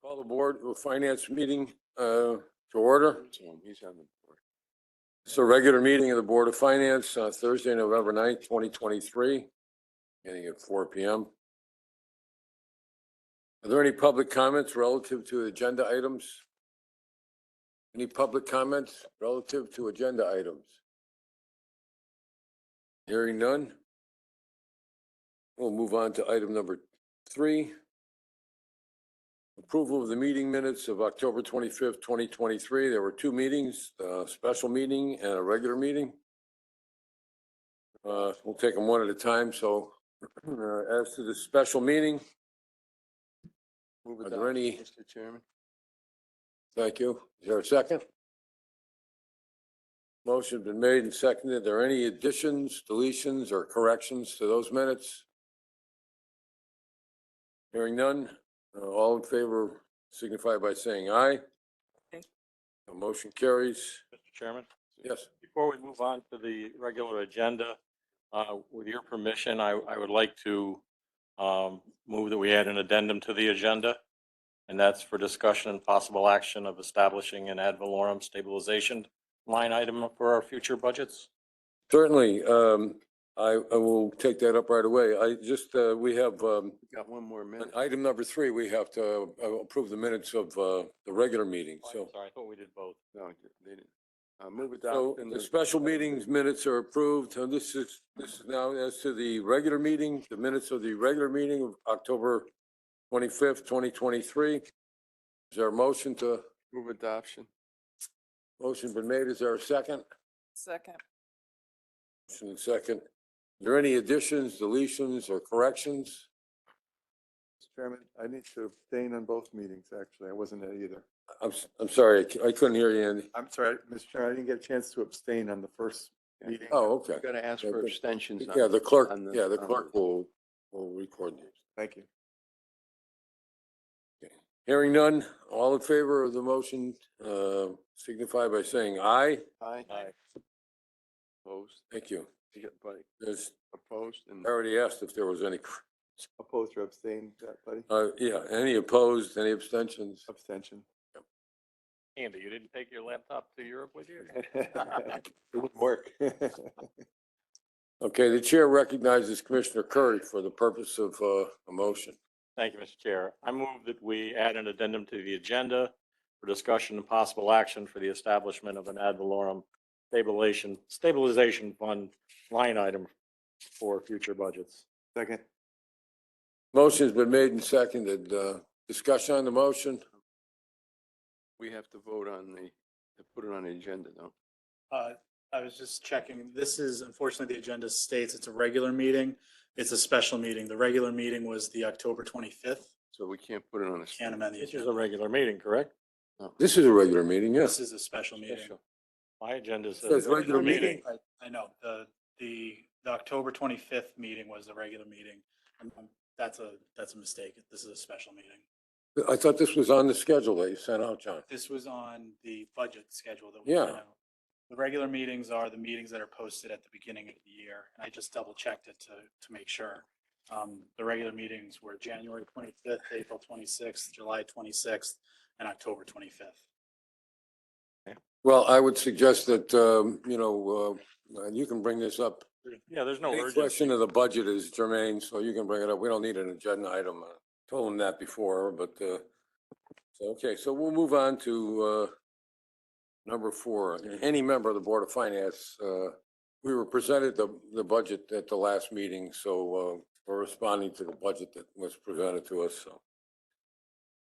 Call the board of finance meeting to order. He's on the board. It's a regular meeting of the Board of Finance, Thursday, November 9th, 2023, beginning at 4 p.m. Are there any public comments relative to agenda items? Any public comments relative to agenda items? Hearing none. We'll move on to item number 3. Approval of the meeting minutes of October 25th, 2023. There were 2 meetings, a special meeting and a regular meeting. We'll take them one at a time. So as to the special meeting, Move Are it there down, any- Mr. Chairman. thank you. Is there a second? Motion's been made and seconded. Are there any additions, deletions, or corrections to those minutes? Hearing none. All in favor signify by saying aye. Aye. The motion carries. Mr. Chairman, Yes. before we move on to the regular agenda, with your permission, I would like to move that we add an addendum to the agenda, and that's for discussion and possible action of establishing an ad valorem stabilization line item for our future budgets. Certainly, I will take that up right away. I just, we have, We got one more minute. item number 3, we have to approve the minutes of the regular meeting, Oh, I'm so. sorry, I thought we did both. No, they didn't. Move it So down. the special meetings minutes are approved. This is now as to the regular meeting, the minutes of the regular meeting of October 25th, 2023. Is there a motion to, Move adoption. motion been made? Is there a second? Second. Motion and second. Are there any additions, deletions, or corrections? Mr. Chairman, I need to abstain on both meetings, actually. I wasn't at either. I'm sorry, I couldn't hear you, Andy. I'm sorry, Mr. Chairman, I didn't get a chance to abstain on the first meeting. Oh, okay. We're gonna ask for Okay. abstentions. Yeah, the clerk, on the- yeah, the on clerk will record these. Thank you. Hearing none, all in favor of the motion, signify by saying aye. Aye. Aye. Opposed. Thank you. You got buddy. There's, Opposed and I already asked if there was any, Opposed or abstained, buddy? yeah, any opposed, any abstentions? Abstention. Andy, you didn't take your laptop to Europe with you? It wouldn't work. Okay, the chair recognizes Commissioner Curry for the purpose of a motion. Thank you, Mr. Chair. I move that we add an addendum to the agenda for discussion and possible action for the establishment of an ad valorem stabilization fund line item for future budgets. Second. Motion's been made and seconded. Discussion on the motion? we have to vote on to put it on the agenda, though. I was just checking. This is, unfortunately, the agenda states it's a regular meeting. It's a special meeting. The regular meeting was the October 25th. So we can't put it on a. Can't amend the This is a agenda. regular meeting, correct? This is a regular meeting, yes. This is a special meeting. My agenda Says says regular regular meeting. I know, the October 25th meeting was the regular meeting. That's a mistake. This is a special meeting. I thought this was on the schedule that you sent out, John. This was on the budget schedule that we Yeah. sent out. The regular meetings are the meetings that are posted at the beginning of the year, and I just double checked it to make sure. The regular meetings were January 25th, April 26th, July 26th, and October 25th. Well, I would suggest that, you can bring this up. Yeah, there's no Any urgency. question of the budget is germane, so you can bring it up. We don't need an agenda item. I told them that before, but, so we'll move on to, number 4. Any member of the Board of Finance, we were presented the budget at the last meeting, so, we're responding to the budget that was presented to us, so.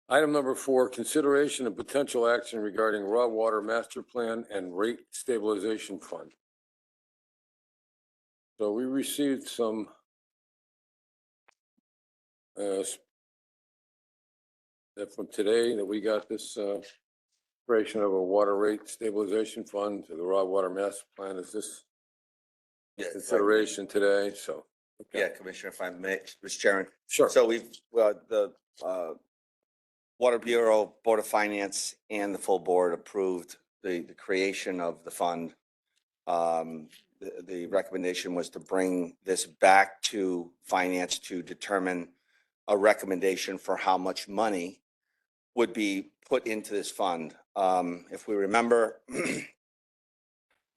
Item number 4, consideration of potential action regarding raw water master plan and rate stabilization fund. So we received some that from today that we got this creation of a water rate stabilization fund to the raw water master plan. Is this Yeah, if I may. consideration today? So. okay. Yeah, Commissioner, if I may, Mr. Chairman. Sure. So the Water Bureau, Board of Finance, and the full board approved the creation of the fund. The recommendation was to bring this back to finance to determine a recommendation for how much money would be put into this fund. If we remember,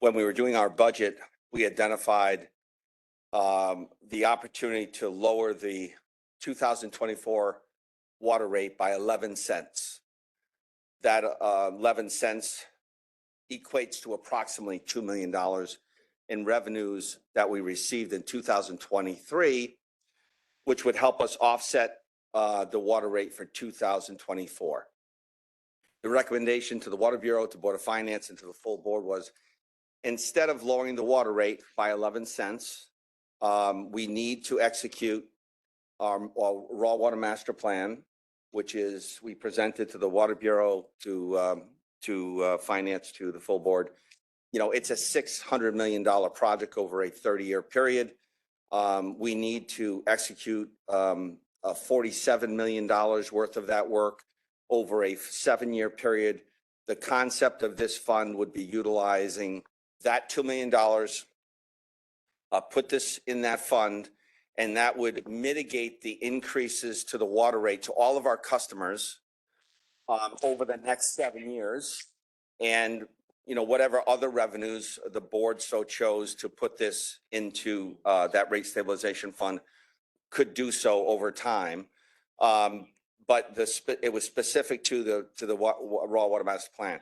when we were doing our budget, we identified the opportunity to lower the 2024 water rate by 11 cents. That 11 cents equates to approximately $2 million in revenues that we received in 2023, which would help us offset the water rate for 2024. The recommendation to the Water Bureau, to Board of Finance, and to the full board was, instead of lowering the water rate by 11 cents, we need to execute our raw water master plan, which is, we presented to the Water Bureau, to finance, to the full board. You know, it's a $600 million project over a 30-year period. We need to execute $47 million worth of that work over a 7-year period. The concept of this fund would be utilizing that $2 million, put this in that fund, and that would mitigate the increases to the water rate to all of our customers over the next 7 years. And, you know, whatever other revenues the board so chose to put this into that rate stabilization fund could do so over time. But it was specific to the raw water master plan.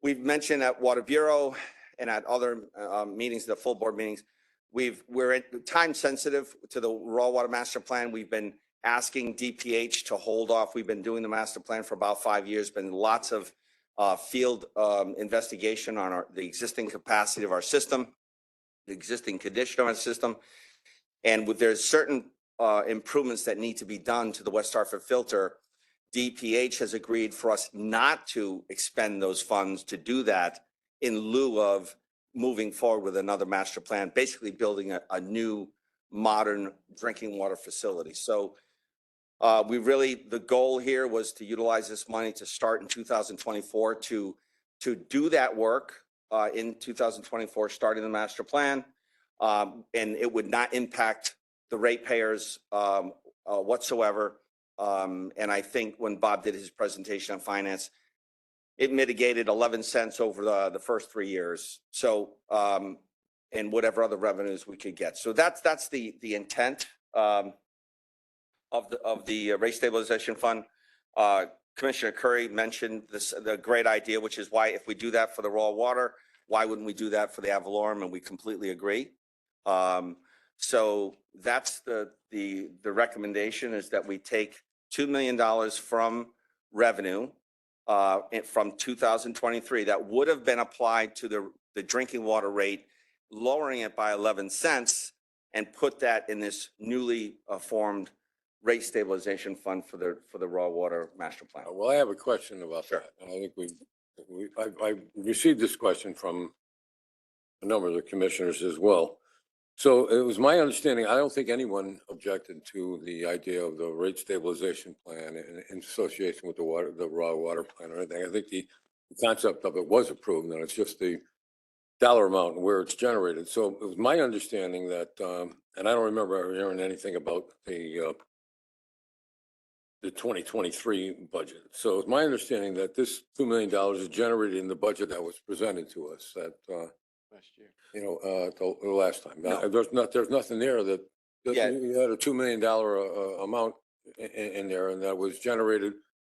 We've mentioned at Water Bureau and at other meetings, the full board meetings, we're time sensitive to the raw water master plan. We've been asking DPH to hold off. We've been doing the master plan for about 5 years, been lots of field investigation on the existing capacity of our system, the existing condition of our system. And there's certain improvements that need to be done to the West Hartford filter. DPH has agreed for us not to expend those funds to do that in lieu of moving forward with another master plan, basically building a new modern drinking water facility. So the goal here was to utilize this money to start in 2024 to do that work in 2024, starting the master plan. And it would not impact the ratepayers whatsoever. And I think when Bob did his presentation on finance, it mitigated 11 cents over the first 3 years. So, and whatever other revenues we could get. So that's the intent of the rate stabilization fund. Commissioner Curry mentioned the great idea, which is why, if we do that for the raw water, why wouldn't we do that for the Avalorem? And we completely agree. So that's the recommendation, is that we take $2 million from revenue from 2023 that would have been applied to the drinking water rate, lowering it by 11 cents, and put that in this newly formed rate stabilization fund for the raw water master plan. Well, I have a question about Sure. that. And I think I received this question from a number of the commissioners as well. So it was my understanding, I don't think anyone objected to the idea of the rate stabilization plan in association with the raw water plan or anything. I think the concept of it was approved, and it's just the dollar amount and where it's generated. So it was my understanding that, and I don't remember hearing anything about the 2023 budget. So it's my understanding that this $2 million is generated in the budget that was presented to us at, Last year. the last time. No. There's nothing there that Yeah. you had a $2 million amount in there, and that was generated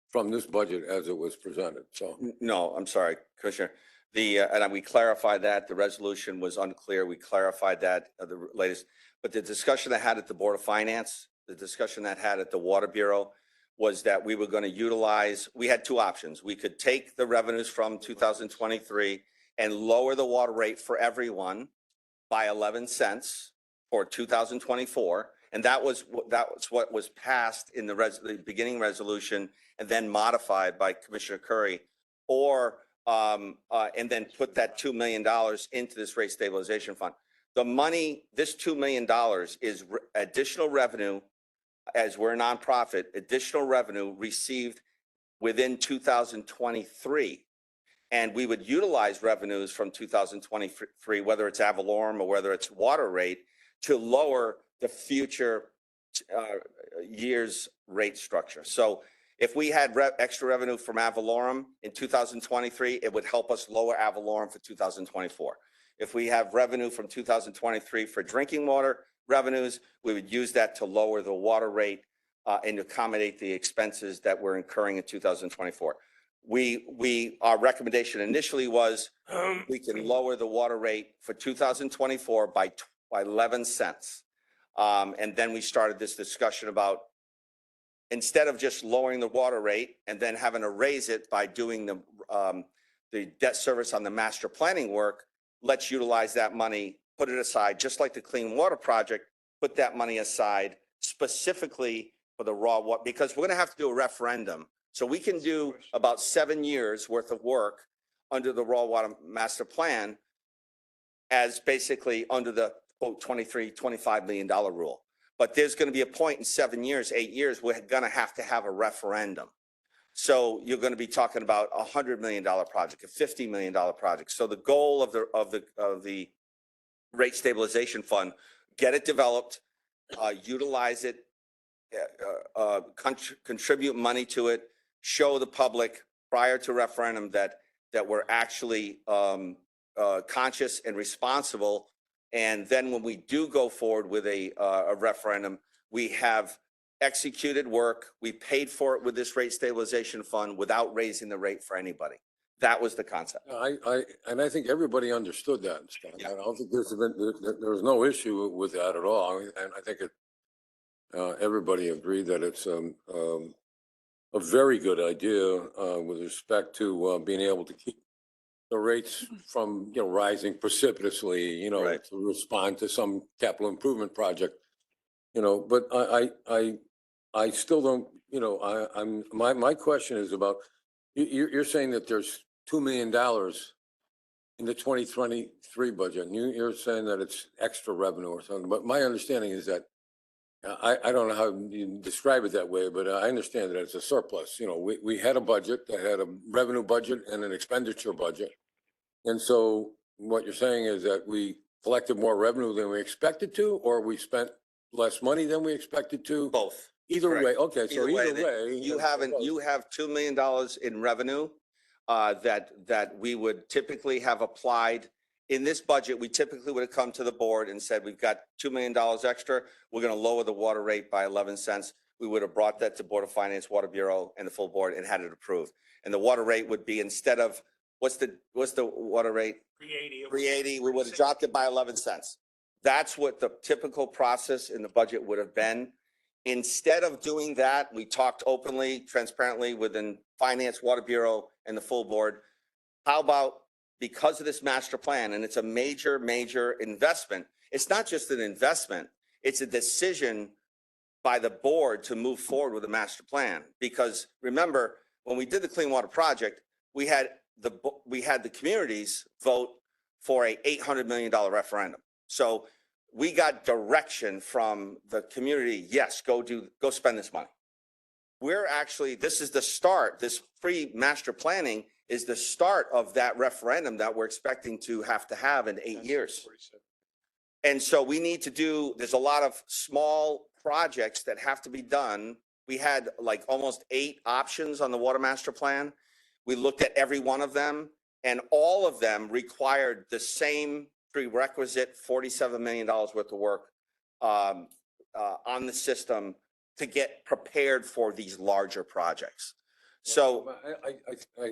from this budget as it was presented. So No, I'm sorry, Commissioner. And we clarified that the resolution was unclear. We clarified that the latest, but the discussion that had at the Board of Finance, the discussion that had at the Water Bureau, was that we were going to utilize, we had two options. We could take the revenues from 2023 and lower the water rate for everyone by 11 cents for 2024. And that was what was passed in the beginning resolution and then modified by Commissioner Curry, or and then put that $2 million into this rate stabilization fund. The money, this $2 million is additional revenue, as we're a nonprofit, additional revenue received within 2023. And we would utilize revenues from 2023, whether it's Avalorem or whether it's water rate, to lower the future year's rate structure. So If we had extra revenue from Avalorum in 2023, it would help us lower Avalorum for 2024. If we have revenue from 2023 for drinking water revenues, we would use that to lower the water rate and accommodate the expenses that we're incurring in 2024. Our recommendation initially was we can lower the water rate for 2024 by 11 cents. And then we started this discussion about, instead of just lowering the water rate and then having to raise it by doing the debt service on the master planning work, let's utilize that money, put it aside, just like the Clean Water Project, put that money aside specifically for the raw water, because we're going to have to do a referendum. So we can do about 7 years worth of work under the raw water master plan as basically under the quote $25 million rule. But there's going to be a point in 7 years, 8 years, we're going to have a referendum. So you're going to be talking about $100 million project, a $50 million project. So the goal of the rate stabilization fund, get it developed, utilize it, contribute money to it, show the public prior to referendum that we're actually conscious and responsible. And then when we do go forward with a referendum, we have executed work. We paid for it with this rate stabilization fund without raising the rate for anybody. That was the concept. And I think everybody understood that, Scott. Yeah. I don't think there was no issue with that at all. And I think everybody agreed that it's a very good idea with respect to being able to keep the rates from, rising precipitously, Right. to respond to some capital improvement project, but I still don't, my question is about, you're saying that there's $2 million in the 2023 budget, and you're saying that it's extra revenue or something, but my understanding is that, I don't know how you describe it that way, but I understand that it's a surplus. We had a budget that had a revenue budget and an expenditure budget. And so what you're saying is that we collected more revenue than we expected to, or we spent less money than we expected to? Both. Either correct. way, okay, so either that way. You have $2 million in revenue that we would typically have applied. In this budget, we typically would have come to the board and said, we've got $2 million extra. We're going to lower the water rate by 11 cents. We would have brought that to Board of Finance, Water Bureau, and the full board and had it approved. And the water rate would be, instead of, what's the water rate? 380. 380, we would have dropped it by 11 cents. That's what the typical process in the budget would have been. Instead of doing that, we talked openly, transparently within Finance, Water Bureau, and the full board. How about, because of this master plan, and it's a major, major investment. It's not just an investment. It's a decision by the board to move forward with a master plan. Because remember, when we did the Clean Water Project, we had the communities vote for a $800 million referendum. So we got direction from the community. Yes, go spend this money. This is the start. This pre-master planning is the start of that referendum that we're expecting to have in 8 years. And so we need to there's a lot of small projects that have to be done. We had like almost 8 options on the water master plan. We looked at every one of them, and all of them required the same prerequisite $47 million worth of work on the system to get prepared for these larger projects. So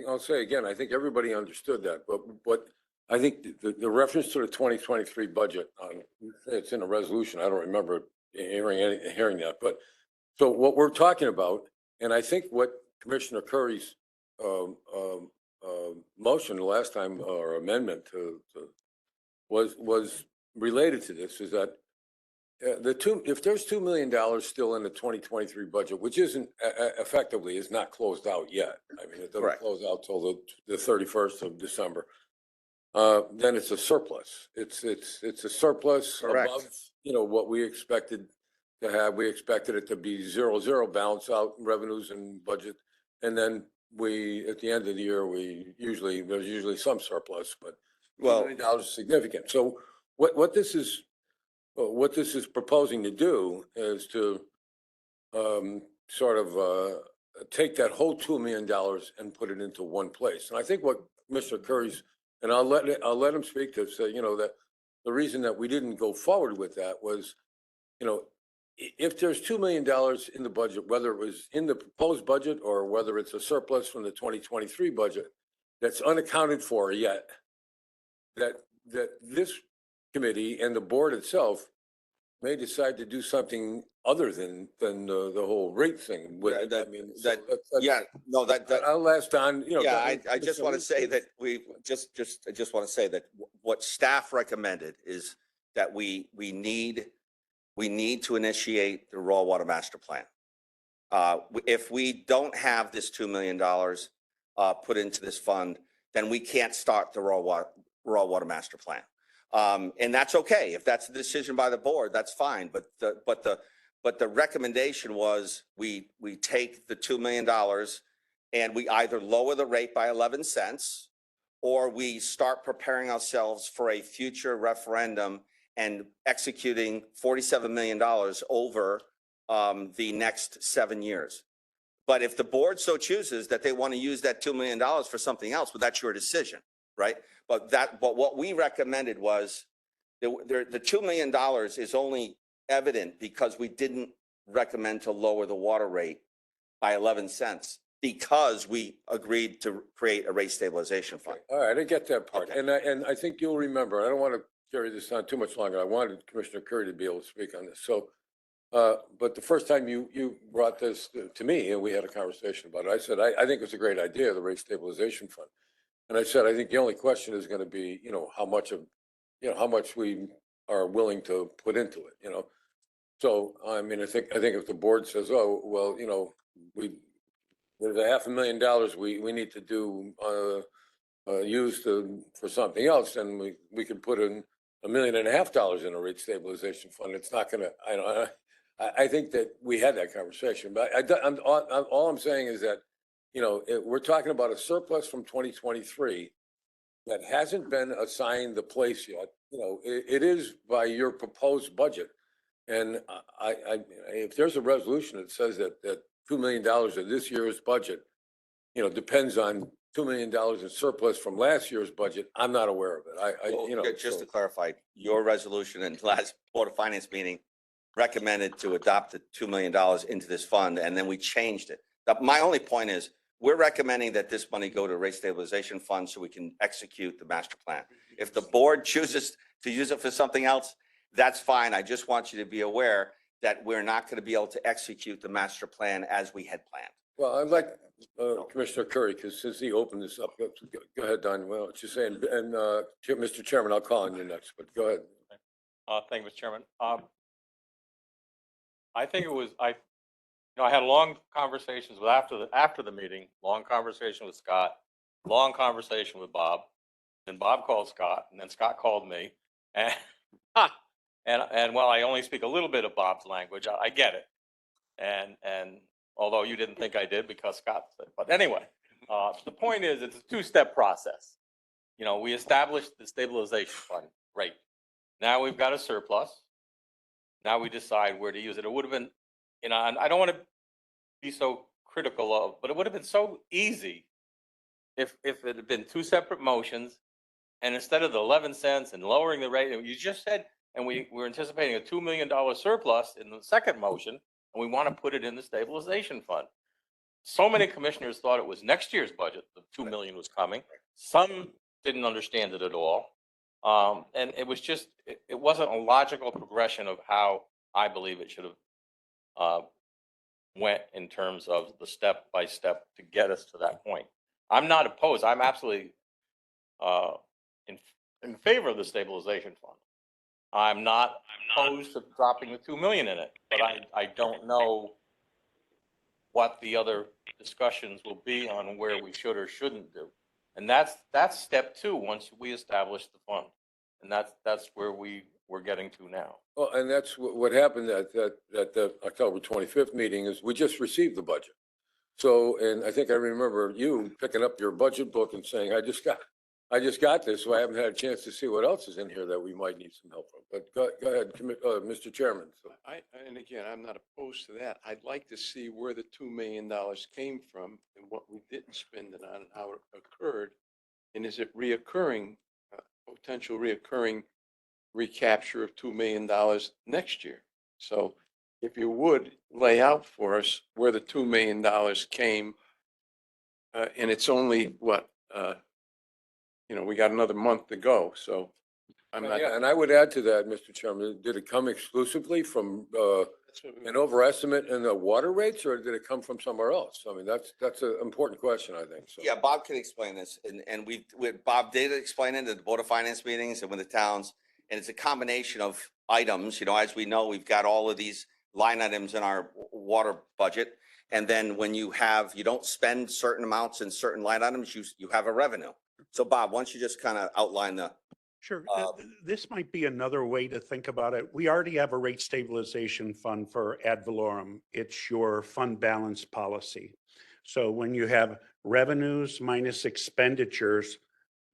I'll say again, I think everybody understood that, but I think the reference to the 2023 budget, it's in a resolution. I don't remember hearing that, but so what we're talking about, and I think what Commissioner Curry's motion the last time, or amendment was related to this, is that if there's $2 million still in the 2023 budget, which isn't effectively is not closed out yet. I mean, it doesn't Correct. close out till the 31st of December. Then it's a surplus. It's a surplus Correct. above, what we expected to have. We expected it to be 0-0, balance out revenues and budget. And then at the end of the year, there's usually some surplus, but $2 million is significant. So what this is proposing to do is to sort of take that whole $2 million and put it into one place. And I think what Mr. Curry's, and I'll let him speak to say, that the reason that we didn't go forward with that was, if there's $2 million in the budget, whether it was in the proposed budget or whether it's a surplus from the 2023 budget that's unaccounted for yet, that this committee and the board itself may decide to do something other than the whole rate thing with it. I mean, so Yeah, no, that, I'll ask Don, yeah, I just want to say that I just want to say that what staff recommended is that we need to initiate the raw water master plan. If we don't have this $2 million put into this fund, then we can't start the raw water master plan. And that's okay. If that's the decision by the board, that's fine. But the recommendation was we take the $2 million and we either lower the rate by 11 cents or we start preparing ourselves for a future referendum and executing $47 million over the next 7 years. But if the board so chooses that they want to use that $2 million for something else, well, that's your decision, right? But what we recommended was the $2 million is only evident because we didn't recommend to lower the water rate by 11 cents because we agreed to create a rate stabilization fund. All right, I get that part. Okay. And I think you'll remember, I don't want to carry this on too much longer. I wanted Commissioner Curry to be able to speak on this. So, but the first time you brought this to me and we had a conversation about it, I said, I think it's a great idea, the rate stabilization fund. And I said, I think the only question is going to be, how much we are willing to put into it, So, I mean, I think if the board says, oh, well, there's $500,000 we need to do, use for something else, then we could put in $1.5 million in a rate stabilization fund. It's not going to, I think that we had that conversation, but all I'm saying is that, we're talking about a surplus from 2023 that hasn't been assigned the place yet. It is by your proposed budget. And if there's a resolution that says that $2 million of this year's budget, depends on $2 million in surplus from last year's budget, I'm not aware of it. Just to clarify, your resolution in the last Board of Finance meeting recommended to adopt the $2 million into this fund, and then we changed it. My only point is, we're recommending that this money go to a rate stabilization fund so we can execute the master plan. If the board chooses to use it for something else, that's fine. I just want you to be aware that we're not going to be able to execute the master plan as we had planned. Well, I'd like Commissioner Curry, because since he opened this up, go ahead, Don. Well, what you're saying, and Mr. Chairman, I'll call on you next, but go ahead. Thank you, Mr. Chairman. I think it was, I had long conversations with after the meeting, long conversation with Scott, long conversation with Bob. Then Bob called Scott, and then Scott called me. And and while I only speak a little bit of Bob's language, I get it. And although you didn't think I did because Scott said, but anyway, the point is it's a two-step process. We established the stabilization fund, right? Now we've got a surplus. Now we decide where to use it. It would have been, and I don't want to be so critical of, but it would have been so easy if it had been two separate motions, and instead of the 11 cents and lowering the rate, you just said, and we're anticipating a $2 million surplus in the second motion, and we want to put it in the stabilization fund. So many commissioners thought it was next year's budget, the 2 million was coming. Some didn't understand it at all. And it was just, it wasn't a logical progression of how I believe it should have went in terms of the step by step to get us to that point. I'm not opposed. I'm absolutely in favor of the stabilization fund. I'm not opposed to dropping the 2 million in it, but I don't know what the other discussions will be on where we should or shouldn't do. And that's step two once we establish the fund. And that's where we're getting to now. Well, and that's what happened at the October 25th meeting is we just received the budget. So, and I think I remember you picking up your budget book and saying, I I just got this, so I haven't had a chance to see what else is in here that we might need some help from. But go ahead, Mr. Chairman. So, And again, I'm not opposed to that. I'd like to see where the $2 million came from and what we didn't spend it on and how it occurred. And is it reoccurring, potential reoccurring recapture of $2 million next year? So if you would lay out for us where the $2 million came, and it's only what, we got another month to go, so I'm not. yeah, and I would add to that, Mr. Chairman, did it come exclusively from That's what we- an overestimate in the water rates, or did it come from somewhere else? I mean, that's an important question, I think, so. Yeah, Bob can explain this, and Bob did explain it at the Board of Finance meetings and with the towns. And it's a combination of items, as we know, we've got all of these line items in our water budget. And then when you don't spend certain amounts in certain line items, you have a revenue. So Bob, why don't you just kind of outline Sure. Uh, This might be another way to think about it. We already have a rate stabilization fund for ad valorem. It's your fund balance policy. So when you have revenues minus expenditures,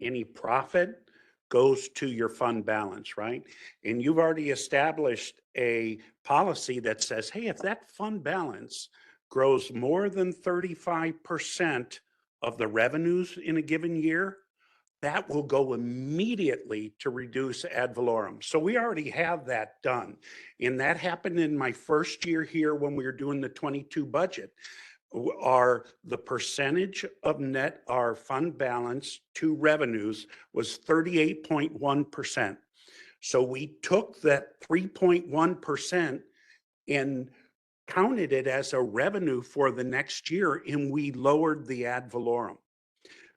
any profit goes to your fund balance, right? And you've already established a policy that says, hey, if that fund balance grows more than 35% of the revenues in a given year, that will go immediately to reduce ad valorem. So we already have that done. And that happened in my first year here when we were doing the 22 budget. The percentage of our fund balance to revenues was 38.1%. So we took that 3.1% and counted it as a revenue for the next year, and we lowered the ad valorem.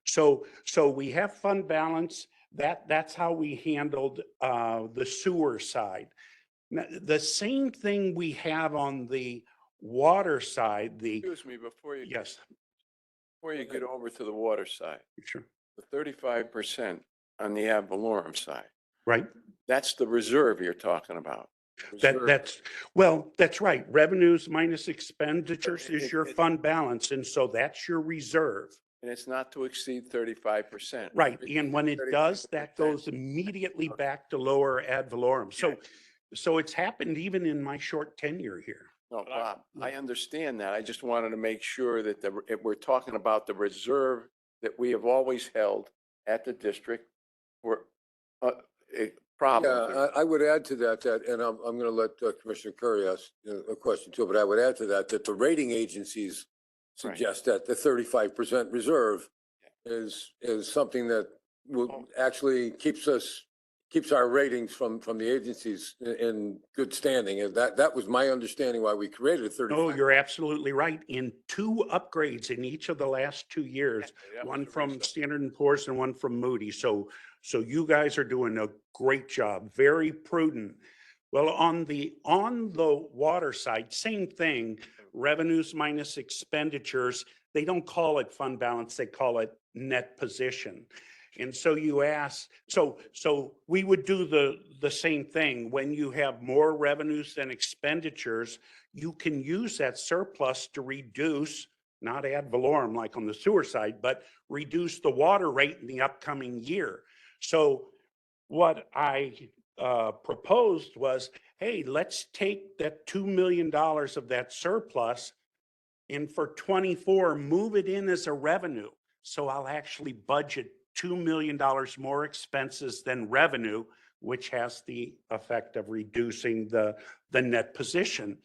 So we have fund balance. That's how we handled the sewer side. Now, the same thing we have on the water side, Excuse me, before you yes, get over to the water side, sure, the 35% on the ad valorem side, right? that's the reserve you're talking about. Reserve. That's right. Revenues minus expenditures is It- your it- fund balance. And so that's your reserve. And it's not to exceed 35%. Right. And when it does, that 35%. goes immediately back to lower ad valorem. So it's happened even in my short tenure here. No, But I- Bob, I understand that. I just wanted to make sure that if we're talking about the reserve that we have always held at the district for problems. Yeah, I would add to that, and I'm going to let Commissioner Curry ask a question too, but I would add to that the rating agencies Right. suggest that the 35% reserve is something that will actually keeps our ratings from the agencies in good standing. And that was my understanding why we created a 35. No, you're absolutely right. In 2 upgrades in each of the last 2 years, That was one the from reason. Standard and Poor's and one from Moody. So you guys are doing a great job, very prudent. Well, on the water side, same thing, revenues minus expenditures. They don't call it fund balance, they call it net position. And so you ask, so we would do the same thing. When you have more revenues than expenditures, you can use that surplus to reduce, not ad valorem like on the sewer side, but reduce the water rate in the upcoming year. So what I proposed was, hey, let's take that $2 million of that surplus and for 24, move it in as a revenue. So I'll actually budget $2 million more expenses than revenue, which has the effect of reducing the net position.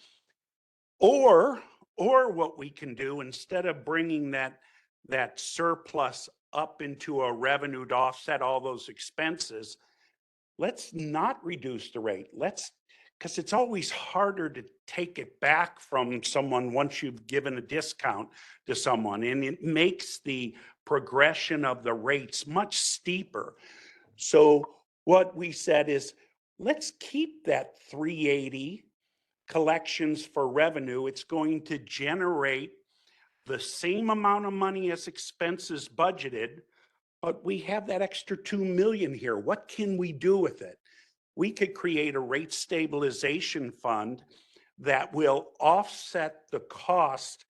Or what we can do, instead of bringing that surplus up into a revenue to offset all those expenses, let's not reduce the rate. Because it's always harder to take it back from someone once you've given a discount to someone. And it makes the progression of the rates much steeper. So what we said is, let's keep that 380 collections for revenue. It's going to generate the same amount of money as expenses budgeted, but we have that extra 2 million here. What can we do with it? We could create a rate stabilization fund that will offset the cost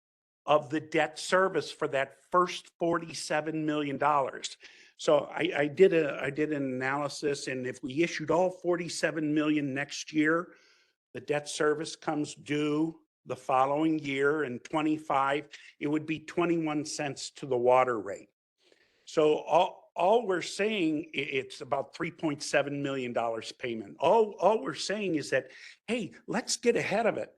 of the debt service for that first $47 million. So I did an analysis, and if we issued all 47 million next year, the debt service comes due the following year in 25, it would be 21 cents to the water rate. So all we're saying, it's about $3.7 million payment. All we're saying is that, hey, let's get ahead of it.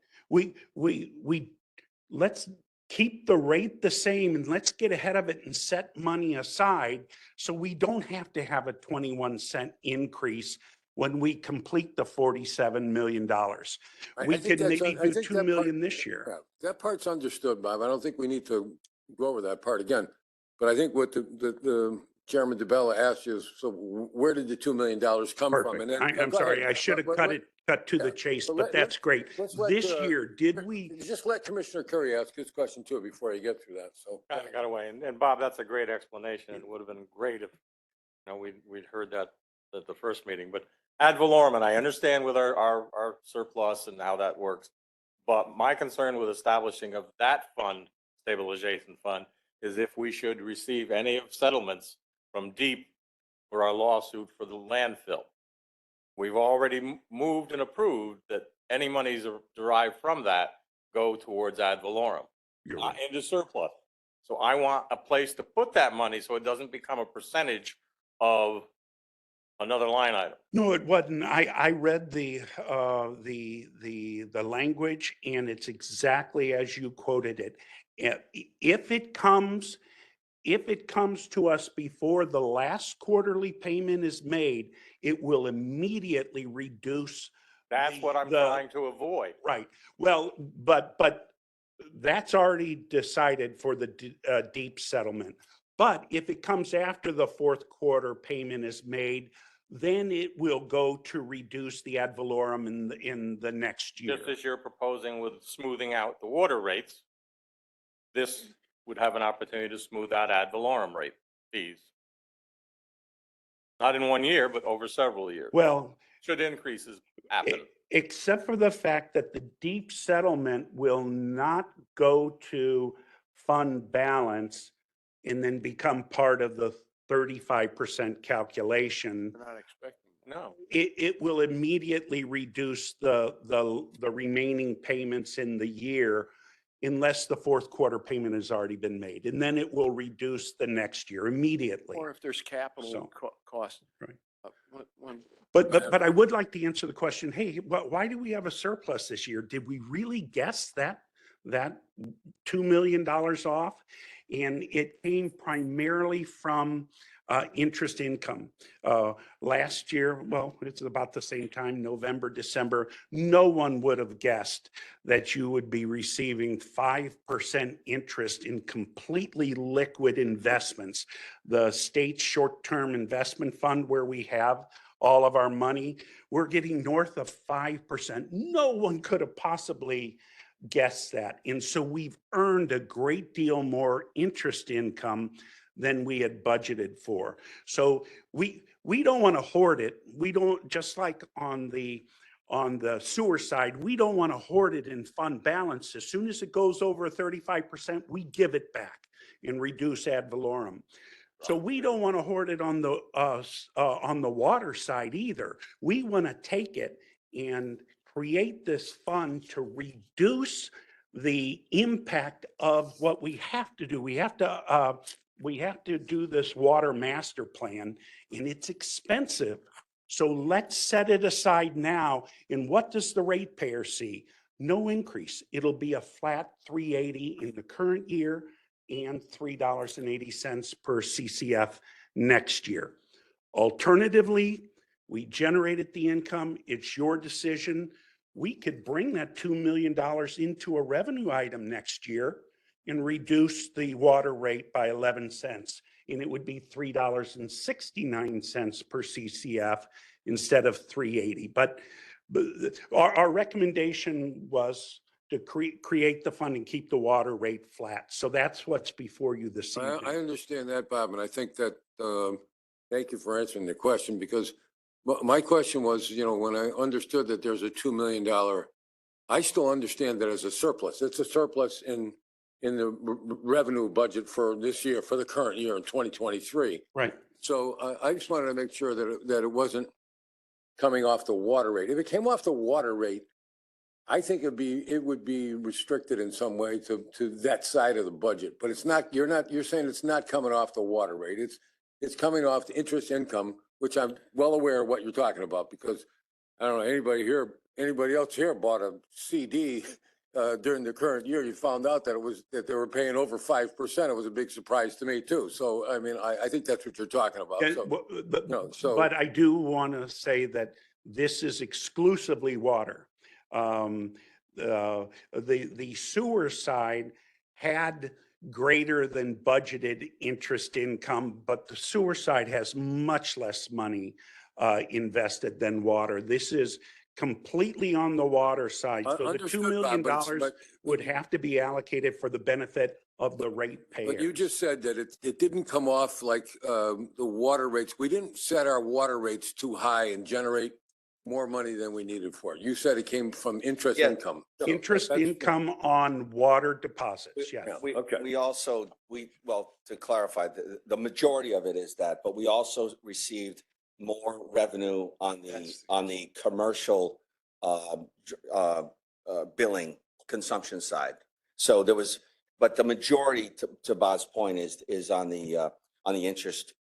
Let's keep the rate the same and let's get ahead of it and set money aside so we don't have to have a 21-cent increase when we complete the $47 million. We think could that's maybe I do think 2 that part- million this Yeah, year. that part's understood, Bob. I don't think we need to go over that part again. But I think what the Chairman DeBella asked you is, so where did the $2 million come from? Perfect. And then, I'm go sorry, ahead. I should have cut to yeah, the chase, but but that's great. let's let, This year, did we, Just let Commissioner Curry ask his question too before you get through that, so. Kind of got away. And Bob, that's a great explanation. It would have been great if, we'd heard that at the first meeting, but ad valorem, and I understand with our surplus and how that works. But my concern with establishing of that fund, stabilization fund, is if we should receive any of settlements from DEEP for our lawsuit for the landfill. We've already moved and approved that any monies derived from that go towards ad valorem, you're not right. into surplus. So I want a place to put that money so it doesn't become a percentage of another line item. No, it wasn't. I read the language, and it's exactly as you quoted it. If it comes to us before the last quarterly payment is made, it will immediately reduce. That's what I'm trying to avoid. Right. Well, but that's already decided for the DEEP settlement. But if it comes after the fourth quarter payment is made, then it will go to reduce the ad valorem in the next year. Just as you're proposing with smoothing out the water rates, this would have an opportunity to smooth out ad valorem rate fees. Not in 1 year, but over several years. Well, Should increases happen. except for the fact that the DEEP settlement will not go to fund balance and then become part of the 35% calculation. We're not expecting. No. It will immediately reduce the remaining payments in the year unless the fourth quarter payment has already been made. And then it will reduce the next year immediately. Or if there's capital So- cost. Right. One, But I would like to answer the question, hey, why do we have a surplus this year? Did we really guess that $2 million off? And it came primarily from interest income. Last year, well, it's about the same time, November, December, no one would have guessed that you would be receiving 5% interest in completely liquid investments. The state short-term investment fund where we have all of our money, we're getting north of 5%. No one could have possibly guessed that. And so we've earned a great deal more interest income than we had budgeted for. So we don't want to hoard it. We don't, just like on the sewer side, we don't want to hoard it in fund balance. As soon as it goes over 35%, we give it back and reduce ad valorem. So we don't want to hoard it on the water side either. We want to take it and create this fund to reduce the impact of what we have to do. We have to do this water master plan, and it's expensive. So let's set it aside now. And what does the ratepayer see? No increase. It'll be a flat 380 in the current year and $3.80 per CCF next year. Alternatively, we generated the income. It's your decision. We could bring that $2 million into a revenue item next year and reduce the water rate by 11 cents. And it would be $3.69 per CCF instead of 380. But our recommendation was to create the fund and keep the water rate flat. So that's what's before you this evening. I understand that, Bob, and I think that, thank you for answering the question, because my question was, when I understood that there's a $2 million, I still understand that as a surplus. It's a surplus in the revenue budget for this year, for the current year in 2023. Right. So I just wanted to make sure that it wasn't coming off the water rate. If it came off the water rate, I think it would be restricted in some way to that side of the budget, but it's not, you're saying it's not coming off the water rate. It's coming off the interest income, which I'm well aware of what you're talking about, because I don't know, anybody else here bought a CD during the current year, you found out that they were paying over 5%. It was a big surprise to me too. So, I mean, I think that's what you're talking about. Yeah, So, but so- but I do want to say that this is exclusively water. The sewer side had greater than budgeted interest income, but the sewer side has much less money invested than water. This is completely on the water side. So the $2 Understood, million Bob, but would have to be allocated for the benefit of the ratepayers. But you just said that it didn't come off like the water rates. We didn't set our water rates too high and generate more money than we needed for it. You said it came from interest Yeah. income. Interest That's- income on water deposits, yes. Yeah. We, Okay. we also, well, to clarify, the majority of it is that, but we also received more revenue on the commercial billing consumption side. So there was, but the majority, to Bob's point, is on the interest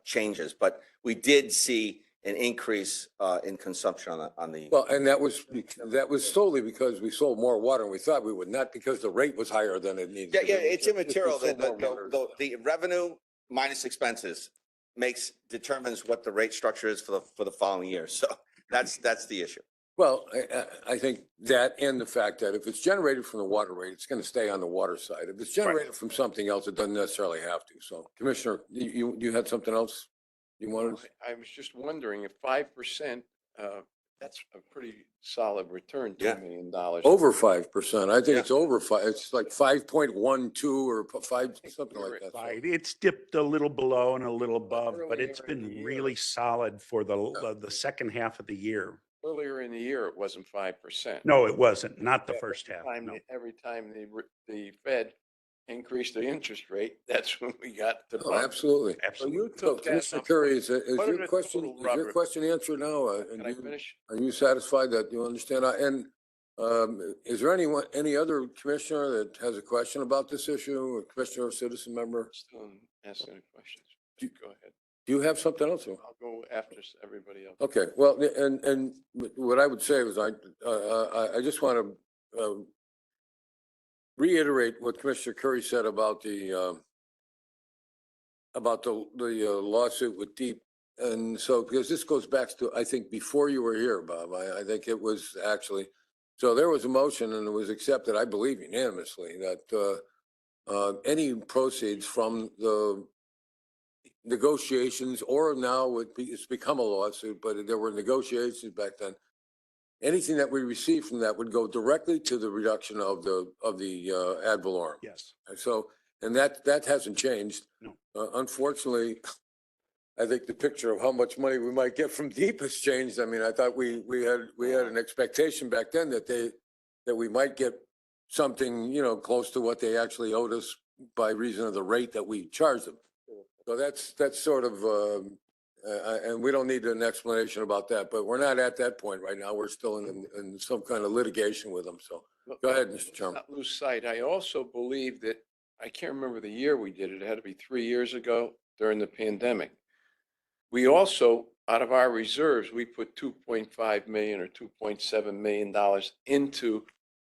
changes. But we did see an increase in consumption on the. Well, and that was solely because we sold more water than we thought we would, not because the rate was higher than it needed. Yeah, to yeah, be. it's Just we immaterial. sold more water. The revenue minus expenses determines what the rate structure is for the following year. So that's the issue. Well, I think that and the fact that if it's generated from the water rate, it's going to stay on the water side. If it's generated from something else, it doesn't necessarily have to. So Commissioner, you had something else you wanted? I was just wondering if 5%, that's a pretty solid return, Yeah. $2 million. Over 5%. I think Yeah. it's over 5. It's like 5.12 or 5, something like that. So- Right, it's dipped a little below and a little above, but Earlier it's in the been year. really solid for the second half of the year. Earlier in the year, it wasn't 5%. No, it wasn't, not the Yeah, first half, Time- no. Every time the Fed increased the interest rate, that's when we got the Oh, bump. absolutely. So Absolutely. Commissioner Curry, is What are your the question, total is your rubber- question answered now? Can I finish? Are you satisfied that you understand? And is there any other commissioner that has a question about this issue, a commissioner or citizen member? Still asking any questions. Go ahead. Do you have something else? I'll go after everybody else. Okay, well, and what I would say was I just want to reiterate what Commissioner Curry said about the lawsuit with Deep. And so, because this goes back to, I think, before you were here, Bob, I think it was actually, so there was a motion and it was accepted, I believe unanimously, that any proceeds from the negotiations, or now it's become a lawsuit, but there were negotiations back then. Anything that we received from that would go directly to the reduction of the ad valorem. Yes, And so, and that hasn't changed. No. Unfortunately, I think the picture of how much money we might get from Deep has changed. I mean, I thought we had an expectation back then that we might get something, close to what they actually owed us by reason of the rate that we charged them. So that's sort of, and we don't need an explanation about that, but we're not at that point right now. We're still in some kind of litigation with them. So go ahead, Mr. Chairman. Not lose sight. I also believe that, I can't remember the year we did it. It had to be 3 years ago during the pandemic. We also, out of our reserves, we put 2.5 million or $2.7 million into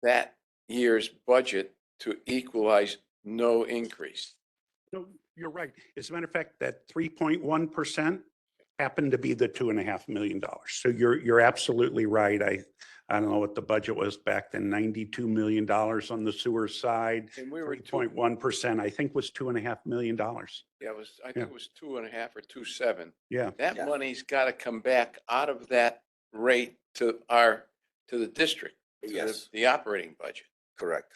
that year's budget to equalize no increase. no, you're right. As a matter of fact, that 3.1% happened to be the $2.5 million. So you're absolutely right. I don't know what the budget was back then, $92 million on the sewer side. And we were 3.1%, I think was $2.5 million. Yeah, I think it was 2.5 or 2.7. Yeah, That Yeah. money's got to come back out of that rate to the district, to Yes, the operating budget. correct.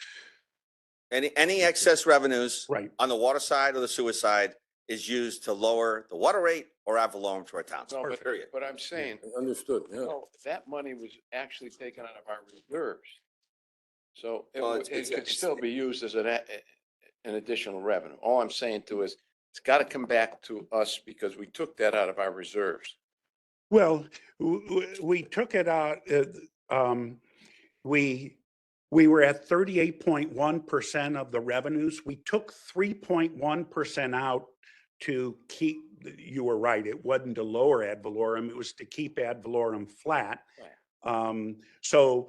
Any excess revenues right. on the water side or the sewer side is used to lower the water rate or ad valorem to our towns. No, Period. but I'm saying, Understood, yeah. no, that money was actually taken out of our reserves. So Well, it it's- could still be used as an additional revenue. All I'm saying too is It's got to come back to us because we took that out of our reserves. Well, we took it out, we, we were at 38.1% of the revenues. We took 3.1% out to keep, you were right, it wasn't to lower ad valorem, it was to keep ad valorem flat. So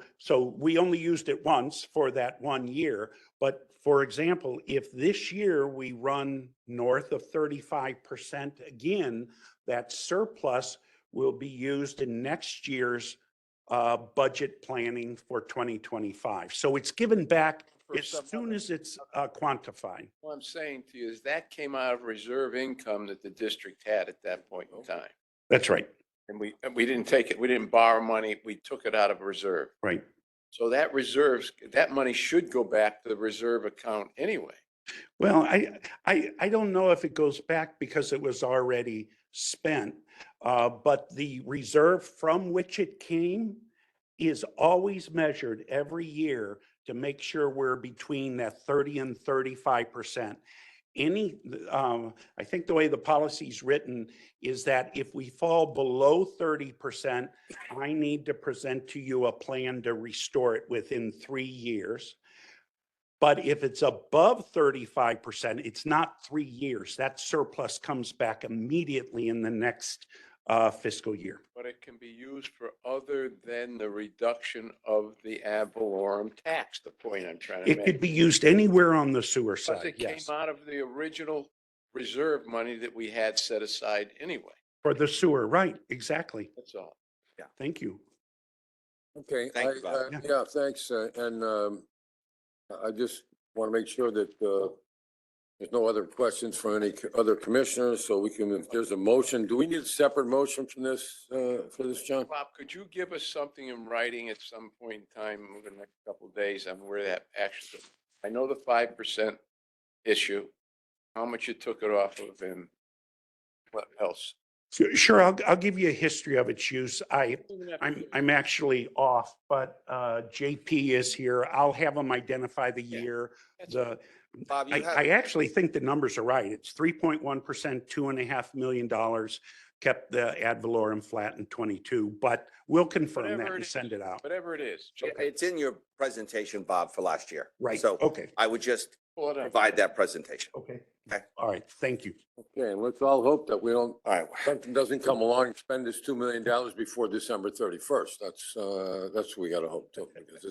we only used it once for that 1 year. But for example, if this year we run north of 35% again, that surplus will be used in next year's budget planning for 2025. So it's given back For as some soon other- as it's quantified. What I'm saying to you is that came out of reserve income that the district had at that point in time. That's right, And we didn't take it, we didn't borrow money, we took it out of reserve. right. So that reserves, that money should go back to the reserve account anyway. Well, I don't know if it goes back because it was already spent. But the reserve from which it came is always measured every year to make sure we're between that 30 and 35%. I think the way the policy's written is that if we fall below 30%, I need to present to you a plan to restore it within 3 years. But if it's above 35%, it's not 3 years. That surplus comes back immediately in the next fiscal year. But it can be used for other than the reduction of the ad valorem tax, the point I'm trying to It make. could be used anywhere on the sewer Because side, it came yes. out of the original reserve money that we had set aside anyway. For the sewer, right, exactly. That's all. Thank you. Okay, Thank you, Bob. yeah, thanks, and I just want to make sure that there's no other questions from any other commissioners, so we can, if there's a motion, do we need a separate motion from this, for this, John? Bob, could you give us something in writing at some point in time over the next couple of days on where that actually, I know the 5% issue, how much you took it off of and what else? Sure, I'll give you a history of its use. I'm actually off, but JP is here. I'll have him identify the year. That's- Bob, you have. I actually think the numbers are right. It's 3.1%, $2.5 million, kept the ad valorem flat in 22, but we'll confirm that Whatever it and is. send it out. Whatever it is, It's in your presentation, Bob, for last year. Right, So okay, I would just pull it up. provide that presentation. okay. Okay. All right, thank you. Okay, and let's all hope that we don't, All right. something doesn't come along and spend this $2 million before December 31st. That's what we gotta hope too, because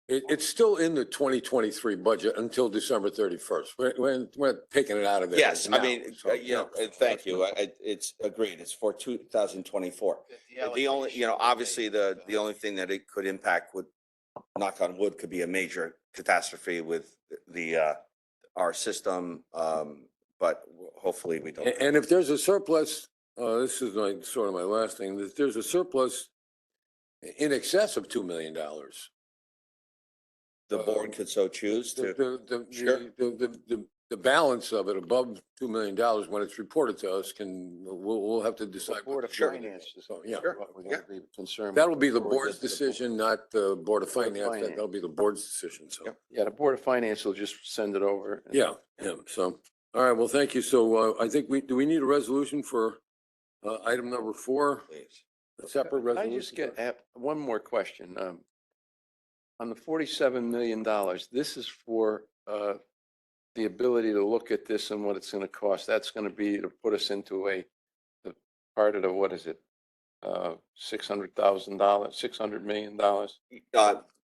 it's still in the 2023 budget until December 31st. We're not taking it out of there. Yes, I now, mean, so, thank you. It's agreed. It's for 2024. The only, obviously, the only thing that it could impact would, knock on wood, could be a major catastrophe with our system. But hopefully we don't. And if there's a surplus, this is like sort of my last thing, if there's a surplus in excess of $2 million. The board could so choose to. Sure. The balance of it above $2 million, when it's reported to us, we'll have to decide. Board of Sure. Finance. So, yeah. Sure. We're gonna be concerned. That'll be the before we board's get to the decision, not the Board of Board of Finance. Finance. That'll be the board's decision, so. Yep. Yeah, the Board of Finance will just send it over. Yeah, so, all right, well, thank you. So I think do we need a resolution for item number 4? Please. A separate Can I resolution? just get one more question? On the $47 million, this is for the ability to look at this and what it's going to cost. That's going to be to put us into the part of the, what is it? $600,000, $600 million.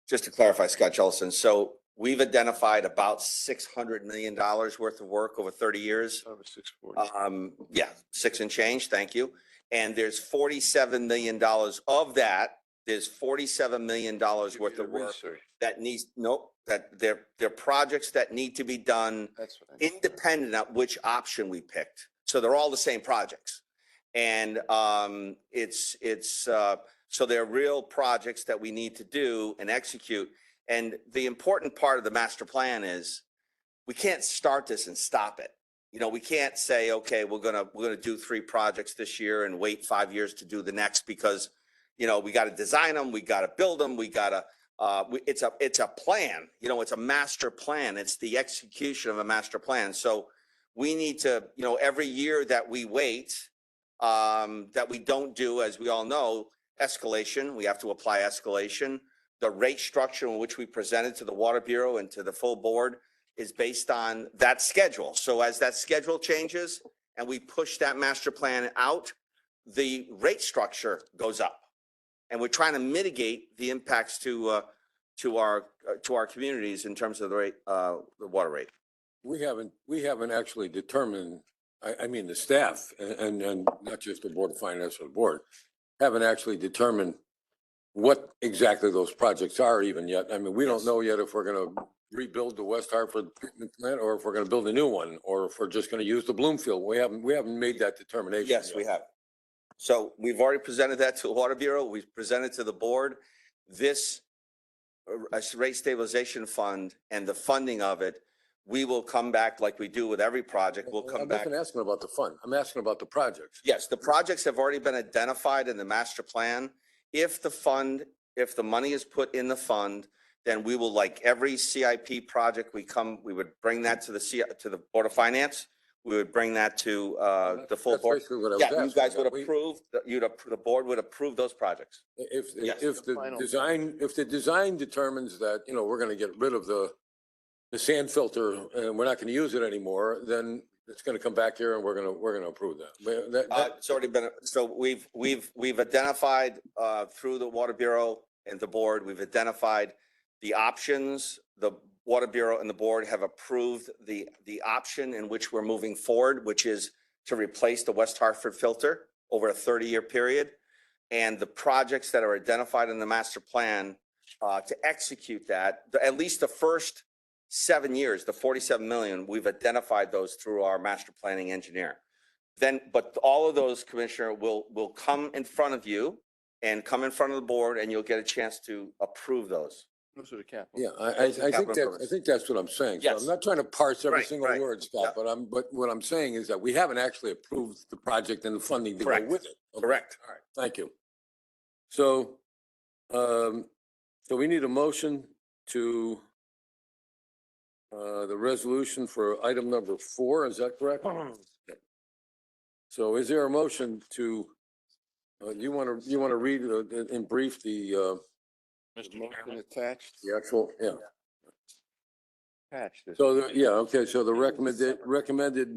Just to clarify, Scott Jellison, so we've identified about $600 million worth of work over 30 years. Over 640. Yeah, 6 and change, thank you. And there's $47 million of that. There's $47 million worth of work Research. that needs, that they're projects that need to be done That's what I mean. independent of which option we picked. So they're all the same projects. And so they're real projects that we need to do and execute. And the important part of the master plan is we can't start this and stop it. We can't say, okay, we're gonna do 3 projects this year and wait 5 years to do the next because, we got to design them, we got to build them, we got to, it's a plan, it's a master plan. It's the execution of a master plan. So we need to, every year that we wait, that we don't do, as we all know, escalation, we have to apply escalation. The rate structure in which we presented to the Water Bureau and to the full board is based on that schedule. So as that schedule changes and we push that master plan out, the rate structure goes up. And we're trying to mitigate the impacts to our communities in terms of the rate, the water rate. We haven't actually determined, I mean, the staff and not just the Board of Finance or the board, haven't actually determined what exactly those projects are even yet. I mean, we don't know yet if we're gonna rebuild the West Hartford treatment plant or if we're gonna build a new one, or if we're just gonna use the Bloomfield. We haven't made that determination Yes, yet. we have. So we've already presented that to the Water Bureau. We've presented to the board. This rate stabilization fund and the funding of it, we will come back like we do with every project. We'll come I'm back. not asking about the fund. I'm asking about the projects. Yes, the projects have already been identified in the master plan. If the money is put in the fund, then we will, like every CIP project, we would bring that to the Board of Finance. We would bring that to the full That's board. basically what I was Yeah, you asking guys would about. approve, the board would approve those projects. Yes. If the design determines that, we're gonna get rid of the sand filter and we're not gonna use it anymore, then it's gonna come back here and we're gonna approve that. It's already been, so we've identified through the Water Bureau and the board, we've identified the options. The Water Bureau and the board have approved the option in which we're moving forward, which is to replace the West Hartford filter over a 30-year period. And the projects that are identified in the master plan to execute that, at least the first 7 years, the 47 million, we've identified those through our master planning engineer. Then, but all of those, Commissioner, will come in front of you and come in front of the board, and you'll get a chance to approve those. Those are the capital. Yeah, I Those are think capital I think that's what I'm saying. So Yes. I'm not trying to parse every Right, single right. word, Scott, Yeah. but what I'm saying is that we haven't actually approved the project and the funding to go Correct. with it. Okay. Correct. All right, thank you. So, so we need a motion to the resolution for item number 4, is that correct? So is there a motion to, you want to read in brief the Mr. Motion Chairman, attached, actual, yeah. attached. So, okay, so the recommended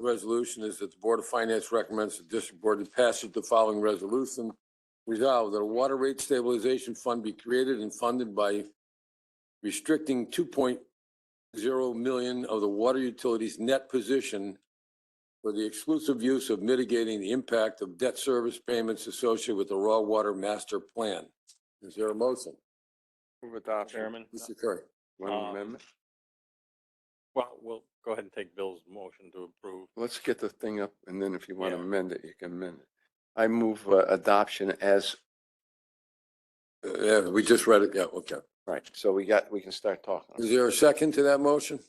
resolution is that the Board of Finance recommends the district board to pass the following resolution. Resolved that a water rate stabilization fund be created and funded by restricting 2.0 million of the water utilities net position for the exclusive use of mitigating the impact of debt service payments associated with the raw water master plan. Is there a motion? Move adoption. Chairman. Mr. Curry. One amendment. Well, we'll go ahead and take Bill's motion to approve. Let's get the thing up, and then if you want to Yeah. amend it, you can amend it. I move adoption as, Yeah, we just read it, yeah, okay. right, so we can start talking. Is there a second to that motion?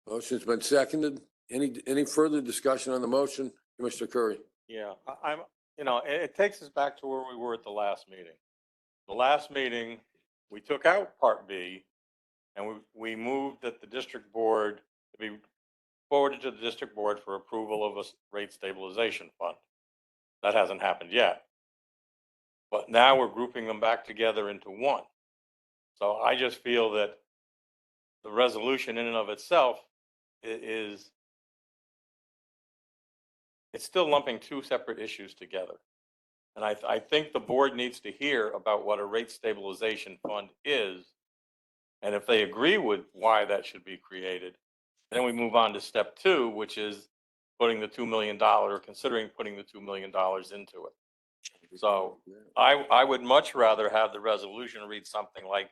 Motion's been seconded. Any further discussion on the motion? Commissioner Curry? Yeah, I'm, it takes us back to where we were at the last meeting. The last meeting, we took out Part B and we moved that the district board to be forwarded to the district board for approval of a rate stabilization fund. That hasn't happened yet. But now we're grouping them back together into one. So I just feel that the resolution in and of itself is it's still lumping two separate issues together. And I think the board needs to hear about what a rate stabilization fund is. And if they agree with why that should be created, then we move on to step 2, which is putting the $2 million, or considering putting the $2 million into it. So I would much rather have the resolution read something like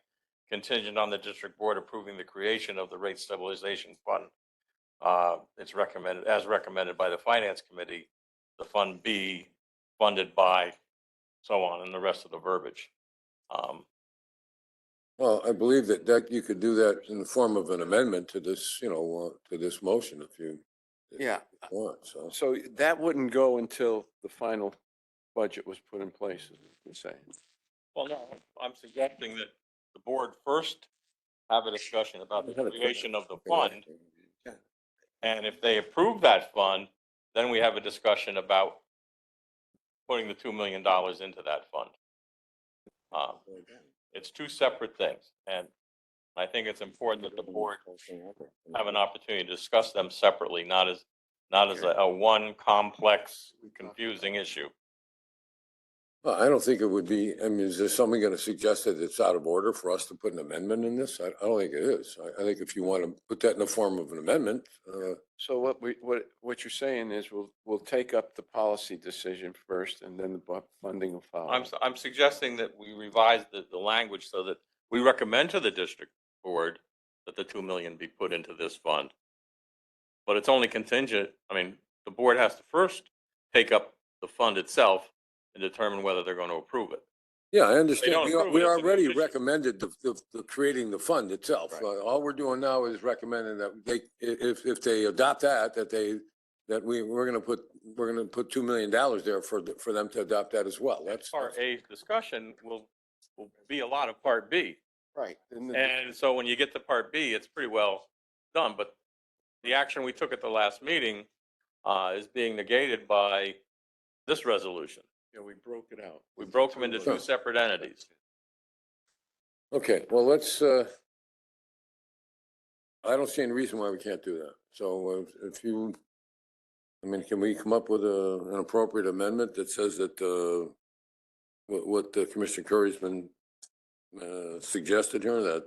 contingent on the district board approving the creation of the rate stabilization fund. It's recommended, as recommended by the finance committee, the fund be funded by so on, and the rest of the verbiage. Well, I believe that you could do that in the form of an amendment to this, to this motion if you Yeah, want, so. so that wouldn't go until the final budget was put in place, as you're saying. Well, no, I'm suggesting that the board first have a discussion about the creation of the fund, And if they approve that fund, then we have a discussion about putting the $2 million into that fund. It's two separate things, and I think it's important that the board have an opportunity to discuss them separately, not as a one complex, confusing issue. Well, I don't think it would be, I mean, is there somebody going to suggest that it's out of order for us to put an amendment in this? I don't think it is. I think if you want to put that in the form of an amendment, So what you're saying is we'll take up the policy decision first and then the funding will follow. I'm suggesting that we revise the language so that we recommend to the district board that the 2 million be put into this fund. But it's only contingent, I mean, the board has to first take up the fund itself and determine whether they're going to approve it. yeah, I understand. don't We approve we it, it's a new already issue. recommended the creating the fund itself. Right. All we're doing now is recommending that if they adopt that, we're going to put $2 million there for them to adopt that as well. That's Part A discussion will be a lot of Part B. Right. And so when you get to Part B, it's pretty well done, but the action we took at the last meeting is being negated by this resolution. Yeah, we broke it out. We broke them into two separate entities. Okay, well, I don't see any reason why we can't do that. So if you, I mean, can we come up with an appropriate amendment that says that what Commissioner Curry's been suggested here, that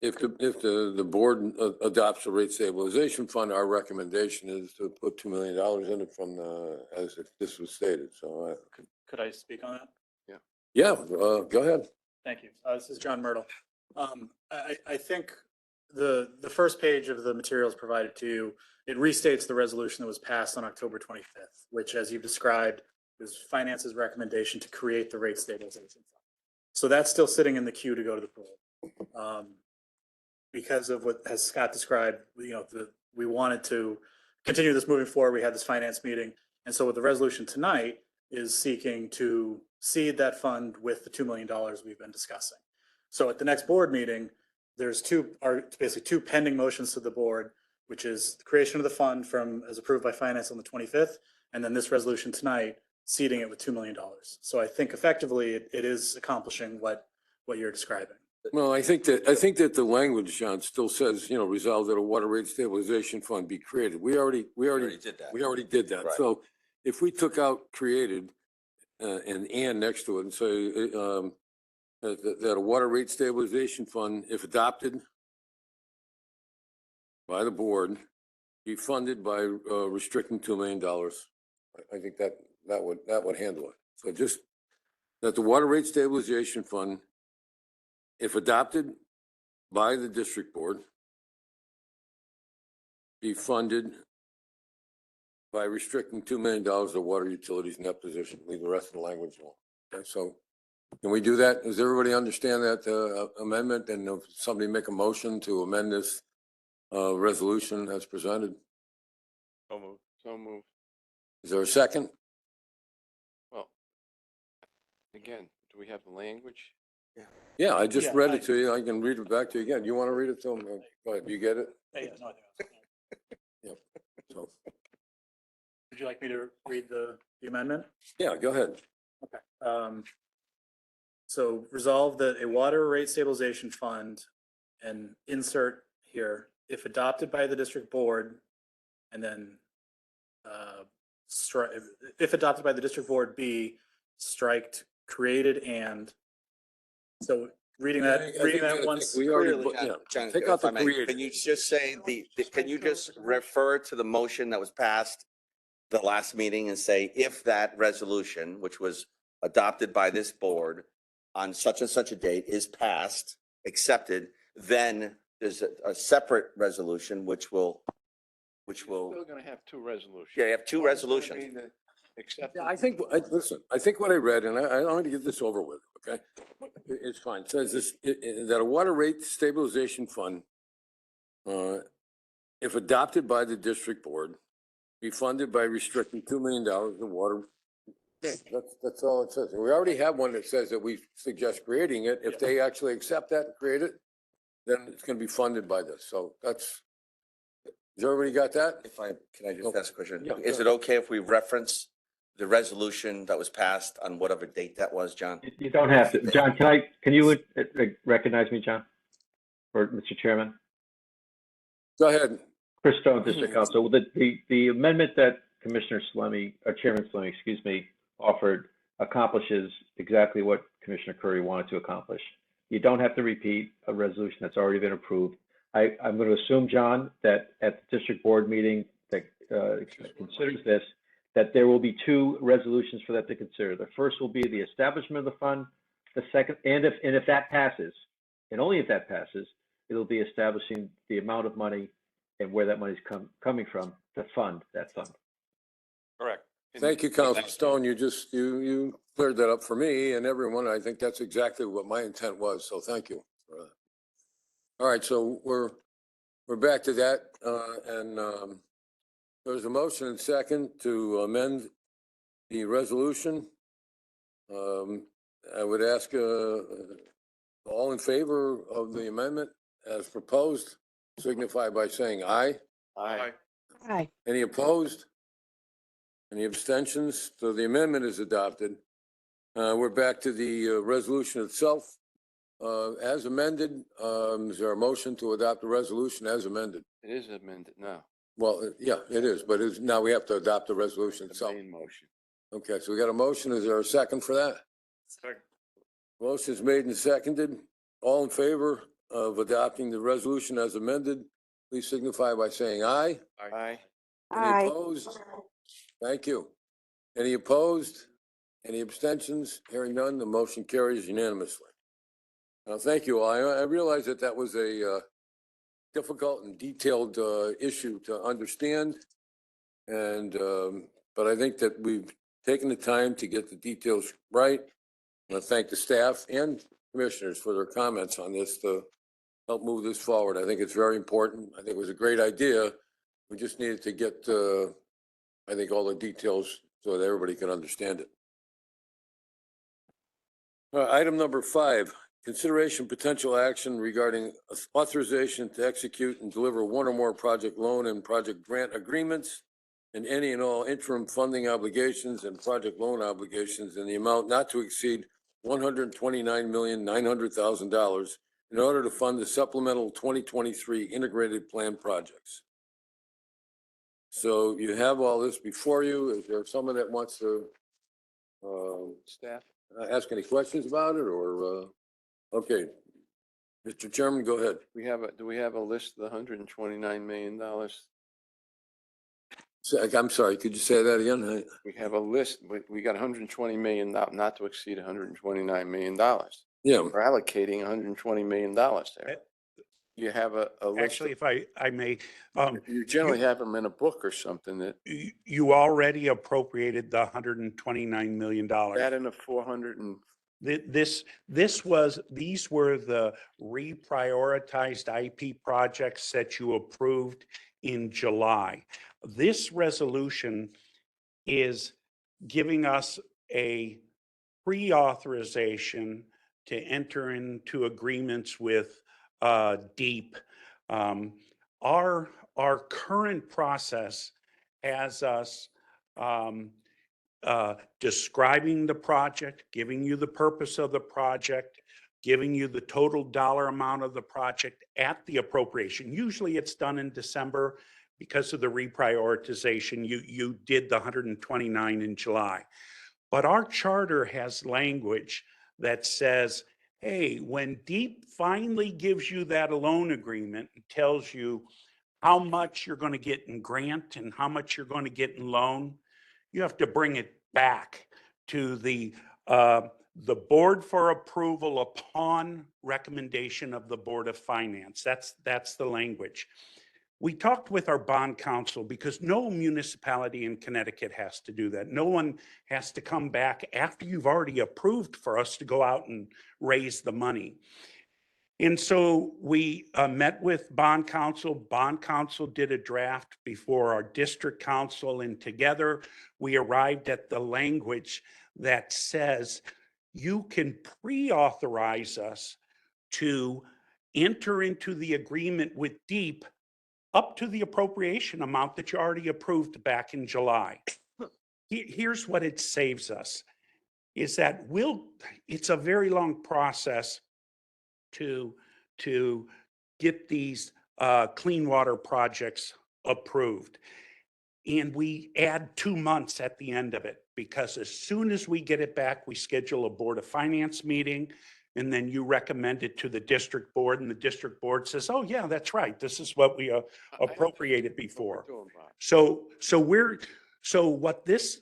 if the board adopts a rate stabilization fund, our recommendation is to put $2 million in it from as this was stated. So, Could I speak on that? yeah, go ahead. Thank you. This is John Myrtle. I think the first page of the materials provided to you, it restates the resolution that was passed on October 25th, which, as you've described, is Finance's recommendation to create the rate stabilization fund. So that's still sitting in the queue to go to the board. Because of what, as Scott described, we wanted to continue this moving forward. We had this finance meeting. And so with the resolution tonight is seeking to seed that fund with the $2 million we've been discussing. So at the next board meeting, there's basically two pending motions to the board, which is the creation of the fund as approved by finance on the 25th, and then this resolution tonight, seeding it with $2 million. So I think effectively it is accomplishing what you're describing. Well, I think that the language, John, still says, resolve that a water rate stabilization fund be created. We already did that. we already did that. Right. So if we took out created and next to it and say that a water rate stabilization fund, if adopted by the board, be funded by restricting $2 million. I think that would handle it. So just that the water rate stabilization fund, if adopted by the district board, be funded by restricting $2 million of water utilities net position. Leave the rest of the language alone. Okay, so can we do that? Does everybody understand that amendment? And if somebody make a motion to amend this resolution as presented? So move. Is there a second? Well, again, do we have the language? Yeah, I just Yeah, read it to you. I can read it back to you again. You want to read it to them? Go ahead. You get it? Hey, no, I think Yep. So, would you like me to read the amendment? yeah, go ahead. Okay. So resolve that a water rate stabilization fund and insert here, if adopted by the district board, and then if adopted by the district board, be striked created and. So reading that once. We already, Clearly, yeah. John, Take out if I the may, created. can you just say can you just refer to the motion that was passed the last meeting and say, if that resolution, which was adopted by this board on such and such a date is passed, accepted, then there's a separate resolution which will, Still going to have two resolutions. yeah, you have two One is gonna resolutions. be the acceptance. Yeah, listen, I think what I read, and I want to get this over with, okay? It's fine. It says this, that a water rate stabilization fund, if adopted by the district board, be funded by restricting $2 million of water. That's all it says. We already have one that says that we suggest creating it. If they actually accept that and create it, then it's going to be funded by this. So that's Has everybody got that? Can I just ask a question? Yeah, Is go it okay if we reference the resolution that was passed on whatever date that was, John? You don't have to. John, can you recognize me, John? Or Mr. Chairman? Go ahead. Chris Stone, District Council. The amendment that Commissioner Salemi, or Chairman Salemi, excuse me, offered accomplishes exactly what Commissioner Curry wanted to accomplish. You don't have to repeat a resolution that's already been approved. I'm going to assume, John, that at the district board meeting that considers this, that there will be two resolutions for that to consider. The first will be the establishment of the fund. The second, and if that passes, and only if that passes, it'll be establishing the amount of money and where that money's coming from to fund that fund. Correct. Thank you, Council Stone. You cleared that up for me and everyone. I think that's exactly what my intent was. So thank you for that. All right, so we're back to that, and there's a motion and second to amend the resolution. I would ask all in favor of the amendment as proposed, signify by saying aye. Aye. Aye. Any opposed? Any abstentions? So the amendment is adopted. We're back to the resolution itself. As amended, is there a motion to adopt the resolution as amended? It is amended now. Well, yeah, it is, but now we have to adopt the resolution The itself. main motion. Okay, so we got a motion. Is there a second for that? Second. Motion is made and seconded. All in favor of adopting the resolution as amended, please signify by saying aye. Aye. Any Aye. opposed? Thank you. Any opposed? Any abstentions? Hearing none, the motion carries unanimously. Thank you all. I realize that that was a difficult and detailed issue to understand. And, but I think that we've taken the time to get the details right. I want to thank the staff and commissioners for their comments on this to help move this forward. I think it's very important. I think it was a great idea. We just needed to get, I think, all the details so that everybody can understand it. Item number 5, consideration potential action regarding authorization to execute and deliver one or more project loan and project grant agreements and any and all interim funding obligations and project loan obligations in the amount not to exceed $129,900,000 in order to fund the supplemental 2023 integrated plan projects. So you have all this before you. Is there someone that wants to Staff? ask any questions about it or, okay. Mr. Chairman, go ahead. Do we have a list of the $129 million? I'm sorry, could you say that again? We have a list. We got $120 million, not to exceed $129 million. Yeah, We're allocating $120 million there. You have a list. Actually, if I may, You generally have them in a book or something that, you already appropriated the $129 million. that in a 400 and, These were the reprioritized IP projects that you approved in July. This resolution is giving us a pre-authorization to enter into agreements with DEEP. Our current process has us describing the project, giving you the purpose of the project, giving you the total dollar amount of the project at the appropriation. Usually it's done in December because of the reprioritization. You did the 129 in July. But our charter has language that says, hey, when DEEP finally gives you that loan agreement and tells you how much you're going to get in grant and how much you're going to get in loan, you have to bring it back to the board for approval upon recommendation of the Board of Finance. That's the language. We talked with our bond counsel because no municipality in Connecticut has to do that. No one has to come back after you've already approved for us to go out and raise the money. And so we met with bond counsel. Bond counsel did a draft before our district council, and together we arrived at the language that says you can pre-authorize us to enter into the agreement with DEEP up to the appropriation amount that you already approved back in July. Here's what it saves us, is that it's a very long process to get these clean water projects approved. And we add 2 months at the end of it, because as soon as we get it back, we schedule a Board of Finance meeting, and then you recommend it to the district board, and the district board says, oh yeah, that's right, this is what we appropriated before. So what this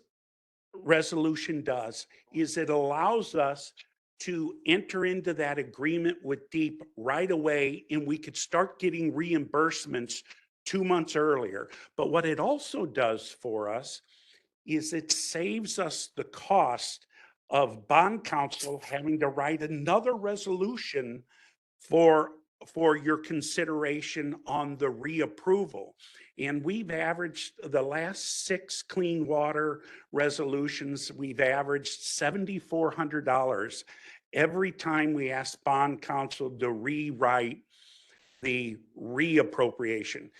resolution does is it allows us to enter into that agreement with DEEP right away, and we could start getting reimbursements 2 months earlier. But what it also does for us is it saves us the cost of bond counsel having to write another resolution for your consideration on the reapproval. And we've averaged the last 6 clean water resolutions, we've averaged $7,400 every time we ask bond counsel to rewrite the reappropriation.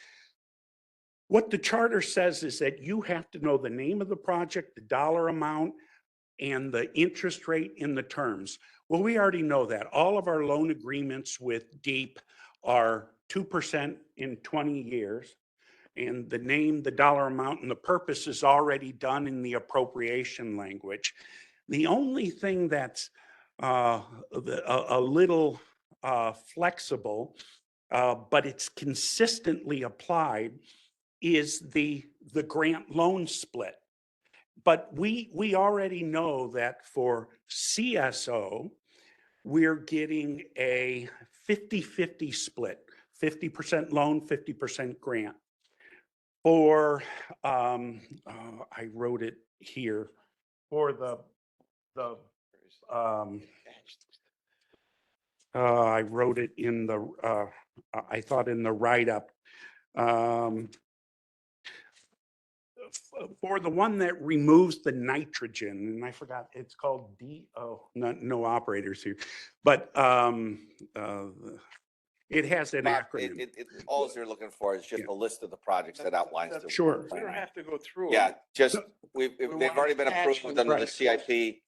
What the charter says is that you have to know the name of the project, the dollar amount, and the interest rate in the terms. Well, we already know that. All of our loan agreements with DEEP are 2% in 20 years. And the name, the dollar amount, and the purpose is already done in the appropriation language. The only thing that's a little flexible, but it's consistently applied, is the grant loan split. But we already know that for CSO, we're getting a 50-50 split, 50% loan, 50% grant. For, I wrote it here, for I wrote it in the, I thought in the write-up. For the one that removes the nitrogen, and I forgot, it's called no operators here, but it has an Bob, acronym. all they're looking for is just Yeah. a list of the projects that outlines. the Sure. We don't plan. have to go through. Yeah, them. just, they've want already been approved attachments. under the Right. CIP.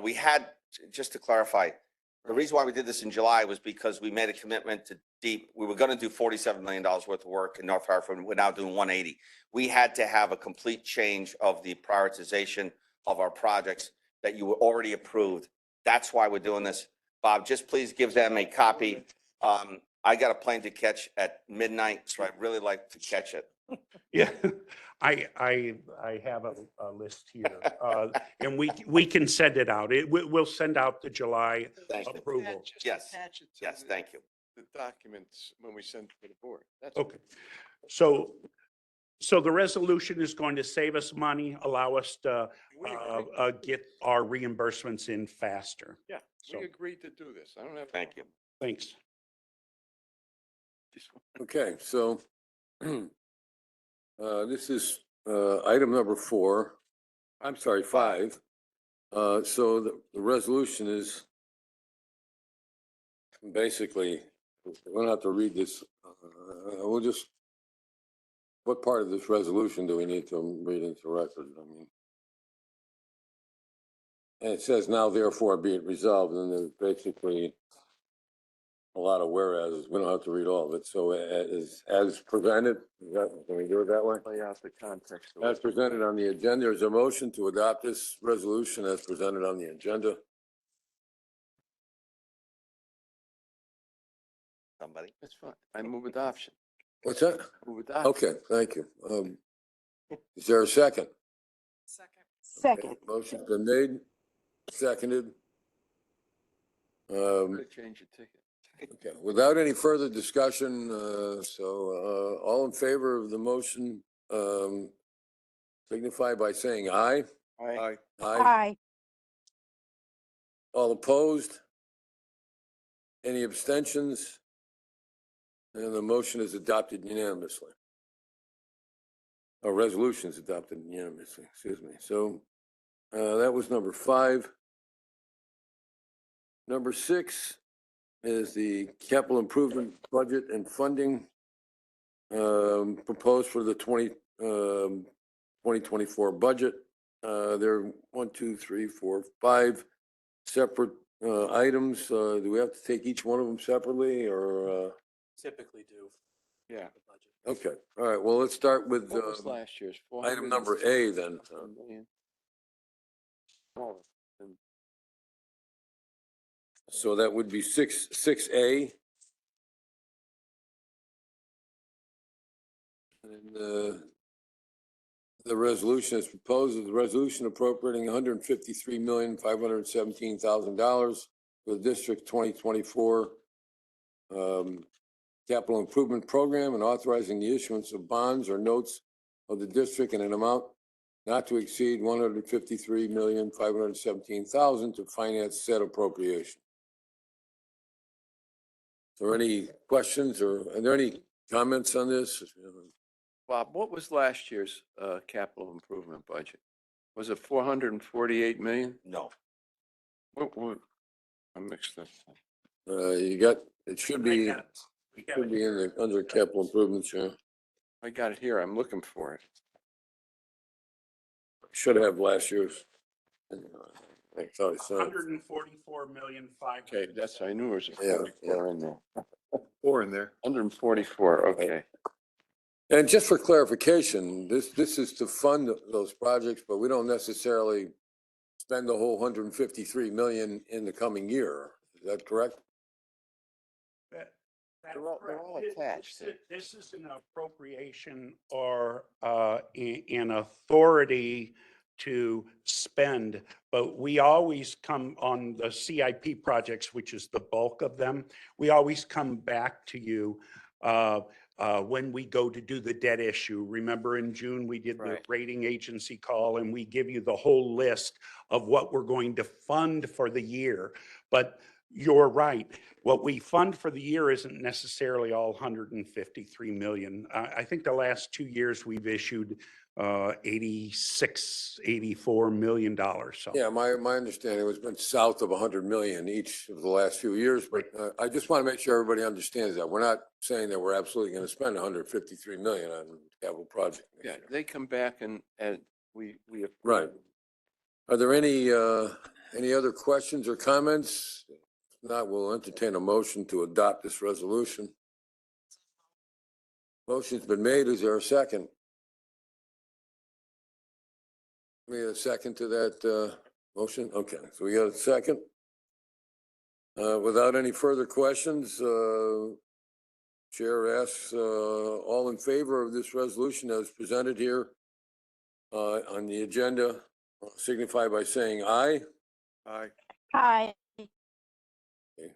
We had, just to clarify, the reason why we did this in July was because we made a commitment to DEEP. We were gonna do $47 million worth of work in North Hartford. We're now doing 180. We had to have a complete change of the prioritization of our projects that you were already approved. That's why we're doing this. Bob, just please give them a copy. I got a plane to catch at midnight, so I'd really like to catch it. Yeah, I have a list here, and we can send it out. We'll send out the July Thank you. approval. Just Yes. attach it to Yes, the- thank you. The documents when we send to the board. That's Okay, so the resolution is going to save us money, allow us to we agree. get our reimbursements in faster. Yeah, so- we agreed to do this. I don't have. a Thank you. Thanks. Okay, so this is item number 4. I'm sorry, 5. So the resolution is basically, we don't have to read this. We'll just, what part of this resolution do we need to read into record? I mean, and it says now therefore be it resolved, and there's basically a lot of whereas. We don't have to read all of it. So as presented, can we do it that way? Lay out the context. of As it. presented on the agenda, there's a motion to adopt this resolution as presented on the agenda. Somebody. That's fine. I move adoption. What's that? Move adoption. Okay, thank you. Is there a second? Second. Motion's been made, seconded. Could change your ticket. Okay, without any further discussion, all in favor of the motion, signify by saying aye. Aye. Aye. All opposed? Any abstentions? And the motion is adopted unanimously. Or resolution is adopted unanimously, excuse me. So that was number 5. Number 6 is the capital improvement budget and funding. proposed for the 2024 budget. There are 1, 2, 3, 4, 5 separate items. Do we have to take each one of them separately or? Typically do. Yeah. the budget. Okay, all right, well, let's start with What was last year's? item number A then. 400 million? Oh, and So that would be 6A. And the resolution is proposed is a resolution appropriating $153,517,000 for the district 2024 capital improvement program and authorizing the issuance of bonds or notes of the district in an amount not to exceed $153,517,000 to finance said appropriation. Is there any questions or are there any comments on this? Bob, what was last year's capital improvement budget? Was it 448 million? No. What, I'm mixed up. You got, it should be in the, under capital improvements, yeah. I got it here. I'm looking for it. Should have last year's. I thought I saw it. 144,500,000. Okay, that's, I knew there was a Yeah, 44 in there. 4 in there. 144, okay. And just for clarification, this is to fund those projects, but we don't necessarily spend the whole 153 million in the coming year. Is that correct? They're all attached there. This is an appropriation or an authority to spend, but we always come on the CIP projects, which is the bulk of them. We always come back to you when we go to do the debt issue. Remember in June, we did the Right. rating agency call and we give you the whole list of what we're going to fund for the year. But you're right. What we fund for the year isn't necessarily all 153 million. I think the last 2 years we've issued 86, 84 million dollars. So Yeah, my understanding was been south of 100 million each of the last few years, but I just want to make sure everybody understands that. We're not saying that we're absolutely going to spend 153 million on capital project. next Yeah, year. they come back and we. Right. Are there any other questions or comments? If not, we'll entertain a motion to adopt this resolution. Motion's been made. Is there a second? We have a second to that motion? Okay, so we got a second. Without any further questions, Chair asks all in favor of this resolution as presented here on the agenda, signify by saying aye. Aye. Aye. Okay.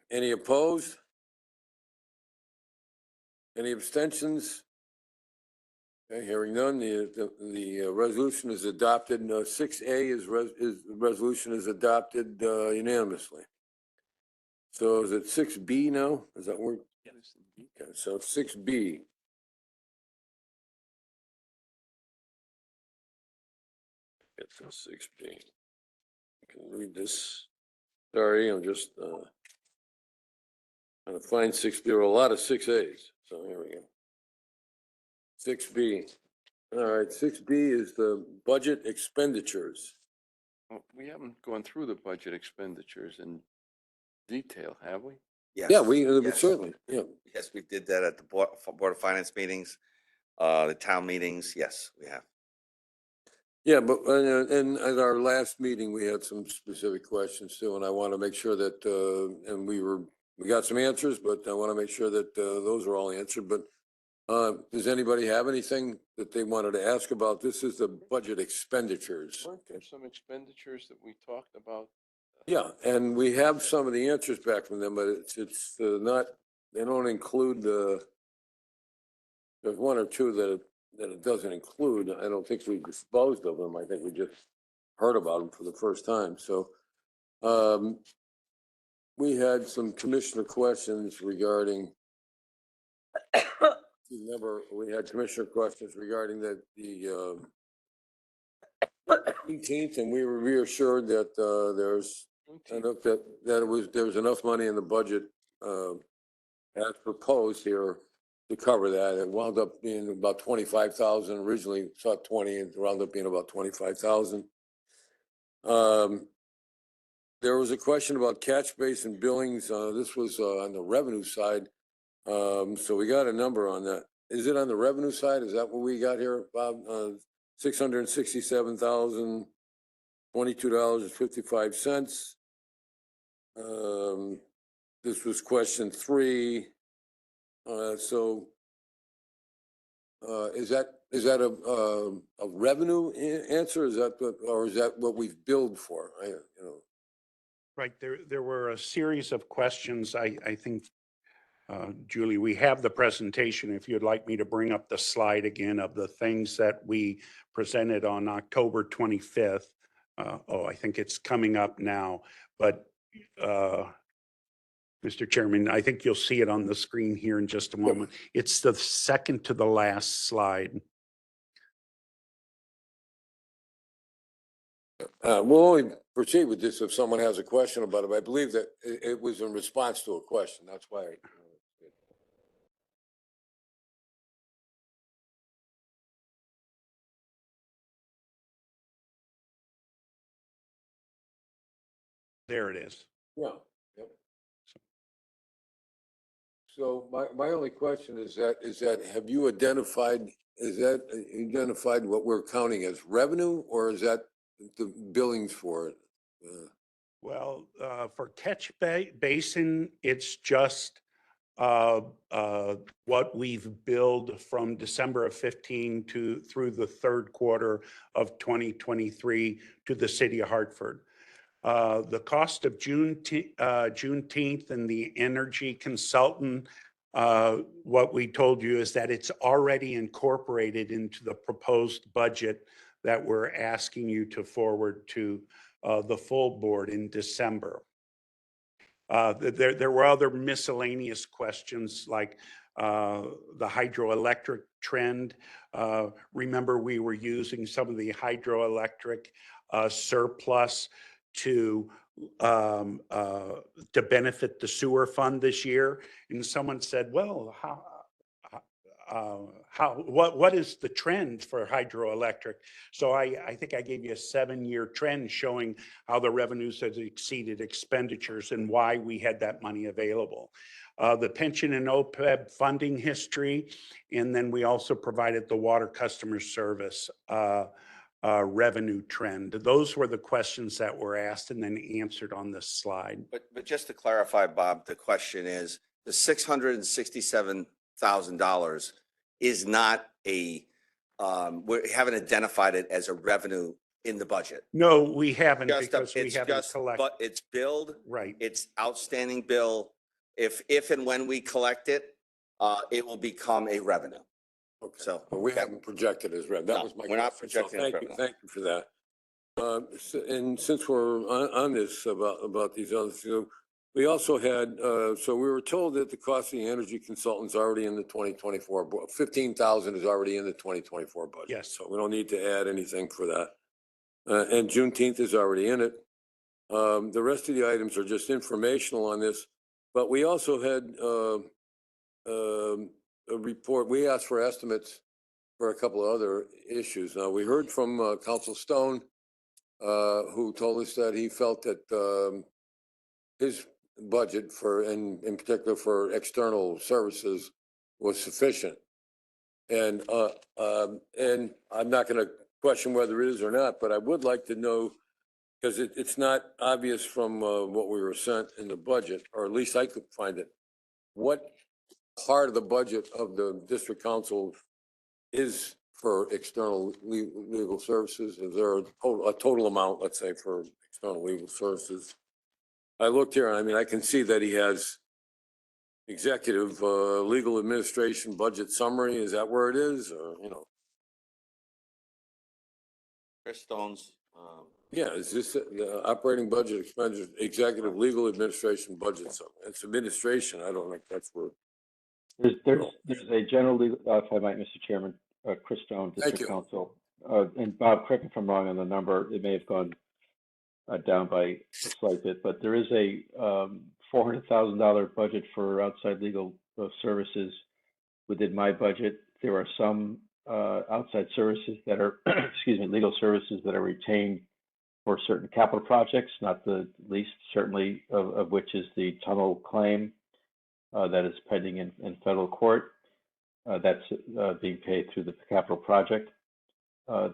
Any opposed? Any abstentions? Okay, hearing none, the resolution is adopted. 6A the resolution is adopted unanimously. So is it 6B now? Is that word? Okay, so 6B. Get to 6B. I can read this. Sorry, I'm just trying to find 6B. There are a lot of 6As, so here we go. 6B. All right, 6B is the budget expenditures. Well, we haven't gone through the budget expenditures in detail, have we? Yes. Yeah, we Yes. certainly, yeah. Yes, we did that at the Board of Finance meetings, the town meetings. Yes, we have. Yeah, but, and at our last meeting, we had some specific questions too, and I want to make sure that, and we got some answers, but I want to make sure that, those are all answered, but, does anybody have anything that they wanted to ask about? This is the budget expenditures. Weren't there some expenditures that we talked about? Yeah, and we have some of the answers back from them, but it's not, they don't include there's one or two that it doesn't include. I don't think we disposed of them. I think we just heard about them for the first time. So, we had some commissioner questions regarding, remember, we had commissioner questions regarding the 18th, and we were reassured that, there's enough there was enough money in the budget, as proposed here to cover that. It wound up being about 25,000. Originally thought 20, and it wound up being about 25,000. There was a question about catch basin billings. This was on the revenue side. So we got a number on that. Is it on the revenue side? Is that what we got here, Bob? $667,022.55. This was question 3. Is that a revenue answer? Is that or is that what we've billed for? Right, there were a series of questions. I think, Julie, we have the presentation. If you'd like me to bring up the slide again of the things that we presented on October 25th. I think it's coming up now, but Mr. Chairman, I think you'll see it on the screen here in just a moment. It's the second to the last slide. We'll only proceed with this if someone has a question about it. But I believe that it was in response to a question. That's why. There it is. Yeah. Yep. So my only question is that have you identified what we're counting as revenue, or is that the billings for it? Well, for catch basin, it's just what we've billed from December of 15 through the third quarter of 2023 to the city of Hartford. The cost of Juneteenth and the energy consultant, what we told you is that it's already incorporated into the proposed budget that we're asking you to forward to the full board in December. There were other miscellaneous questions like the hydroelectric trend. Remember, we were using some of the hydroelectric surplus to benefit the sewer fund this year. And someone said, well, what is the trend for hydroelectric? So I think I gave you a 7-year trend showing how the revenues has exceeded expenditures and why we had that money available. The pension and OPEB funding history, and then we also provided the water customer service revenue trend. Those were the questions that were asked and then answered on this slide. But just to clarify, Bob, the question is the $667,000 is not we haven't identified it as a revenue in the budget. No, we haven't Just because we it's haven't just, collected. but it's billed. Right. It's outstanding bill. If and when we collect it, it will become a revenue. Okay. So But we haven't projected as revenue. That No, was my we're not question. So projecting as revenue. Thank you for that. And since we're on this about these other things, we also had, so we were told that the cost of the energy consultant's already in the 2024, 15,000 is already in the 2024 budget. Yes. So we don't need to add anything for that. And Juneteenth is already in it. The rest of the items are just informational on this, but we also had a report. We asked for estimates for a couple of other issues. Now, we heard from Council Stone, who told us that he felt that his budget for, and in particular for external services, was sufficient. And I'm not going to question whether it is or not, but I would like to know, because it's not obvious from what we were sent in the budget, or at least I could find it, what part of the budget of the district council is for external legal services? Is there a total amount, let's say, for external legal services? I looked here, I mean, I can see that he has executive legal administration budget summary. Is that where it is? Or, Chris Stone's. Yeah, is this the operating budget expenditure, executive legal administration budget summary? It's administration. I don't think that's where. There's a general legal, if I might, Mr. Chairman, Chris Stone, Thank District you. Council. And Bob, correct me if I'm wrong on the number, it may have gone down by a slight bit, but there is a $400,000 budget for outside legal services within my budget. There are some outside services that are, excuse me, legal services that are retained for certain capital projects, not the least certainly of which is the tunnel claim that is pending in federal court. That's being paid through the capital project.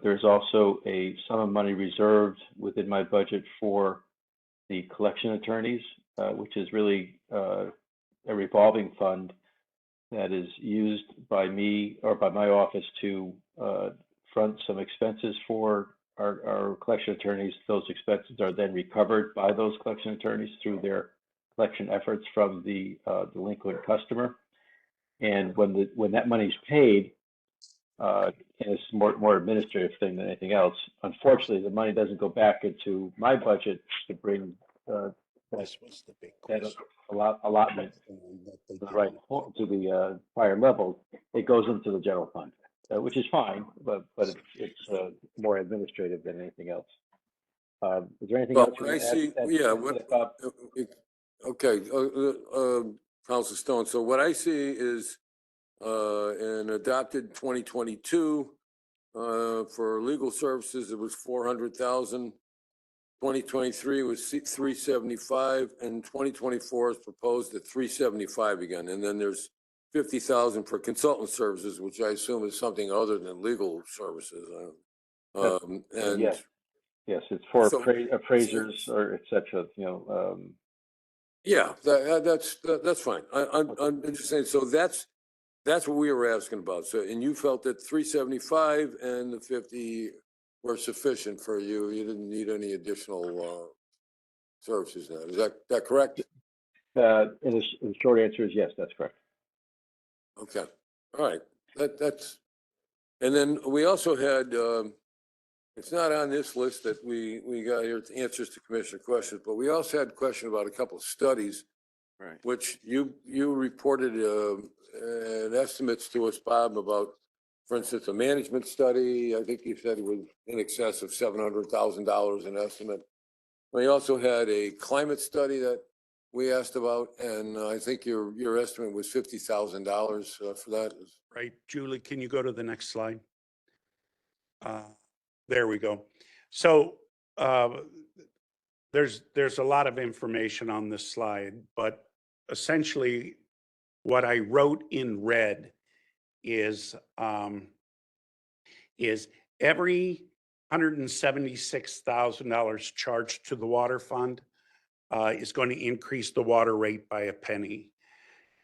There's also a sum of money reserved within my budget for the collection attorneys, which is really a revolving fund that is used by me or by my office to front some expenses for our collection attorneys. Those expenses are then recovered by those collection attorneys through their collection efforts from the delinquent customer. And when that money's paid, and it's more administrative thing than anything else. Unfortunately, the money doesn't go back into my budget to bring This was the big that question. allotment to the higher level. It goes into the general fund, which is fine, but it's more administrative than anything else. Is there anything Well, else? you what I want to add see, to that, yeah, what, Bob? okay, Council Stone, so what I see is in adopted 2022, for legal services, it was 400,000. 2023 was 375, and 2024 is proposed at 375 again. And then there's 50,000 for consultant services, which I assume is something other than legal services. And Yes, it's for so- appraisers or et cetera, yeah, that's fine. I'm just saying, so that's what we were asking about. So, and you felt that 375 and the 50 were sufficient for you. You didn't need any additional services now. Is that correct? and the short answer is yes, that's correct. Okay, all right. That's, and then we also had, it's not on this list that we got here, answers to commissioner questions, but we also had a question about a couple of studies, Right. which you reported estimates to us, Bob, about, for instance, a management study. I think you said it was in excess of $700,000 in estimate. We also had a climate study that we asked about, and I think your estimate was $50,000 for that. Right, Julie, can you go to the next slide? There we go. So there's a lot of information on this slide, but essentially what I wrote in red is every $176,000 charged to the water fund is going to increase the water rate by a penny.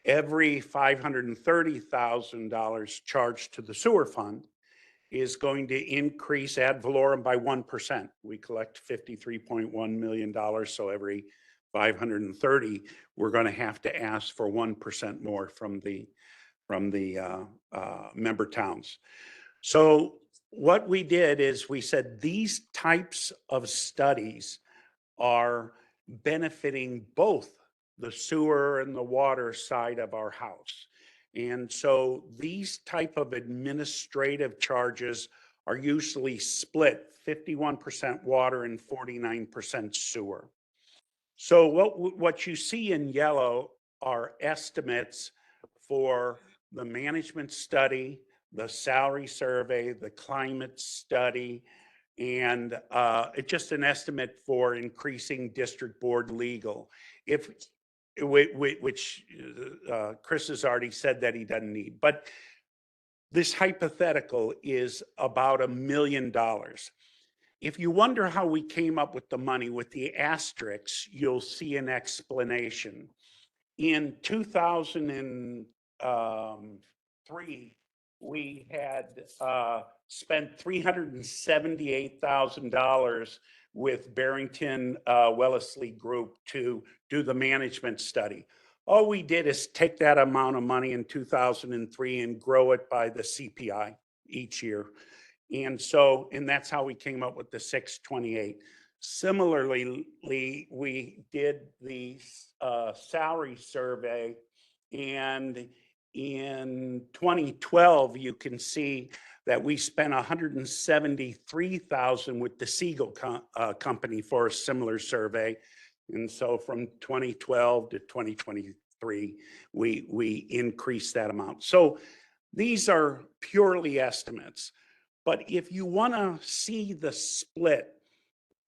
Every $530,000 charged to the sewer fund is going to increase ad valorem by 1%. We collect $53.1 million, so every 530, we're going to have to ask for 1% more from the member towns. So what we did is we said these types of studies are benefiting both the sewer and the water side of our house. And so these type of administrative charges are usually split 51% water and 49% sewer. So what you see in yellow are estimates for the management study, the salary survey, the climate study, and it's just an estimate for increasing district board legal. Which Chris has already said that he doesn't need. But this hypothetical is about $1 million. If you wonder how we came up with the money with the asterisks, you'll see an explanation. In 2003, we had spent $378,000 with Barrington Wellesley Group to do the management study. All we did is take that amount of money in 2003 and grow it by the CPI each year. And that's how we came up with the 628. Similarly, we did the salary survey, and in 2012, you can see that we spent $173,000 with the Siegel company for a similar survey. And so from 2012 to 2023, three, we increase that amount. So these are purely estimates. But if you want to see the split,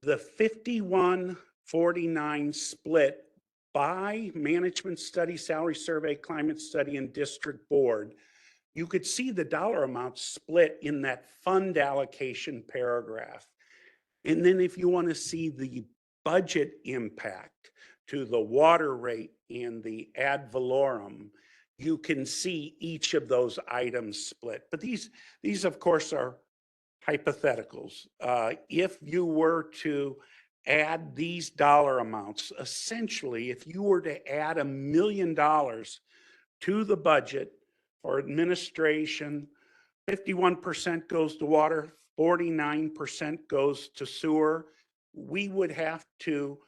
the 51-49 split by management study, salary survey, climate study, and district board, you could see the dollar amount split in that fund allocation paragraph. And then if you want to see the budget impact to the water rate and the ad valorem, you can see each of those items split. But these of course are hypotheticals. If you were to add these dollar amounts, essentially, if you were to add $1 million to the budget for administration, 51% goes to water, 49% goes to sewer, we would have to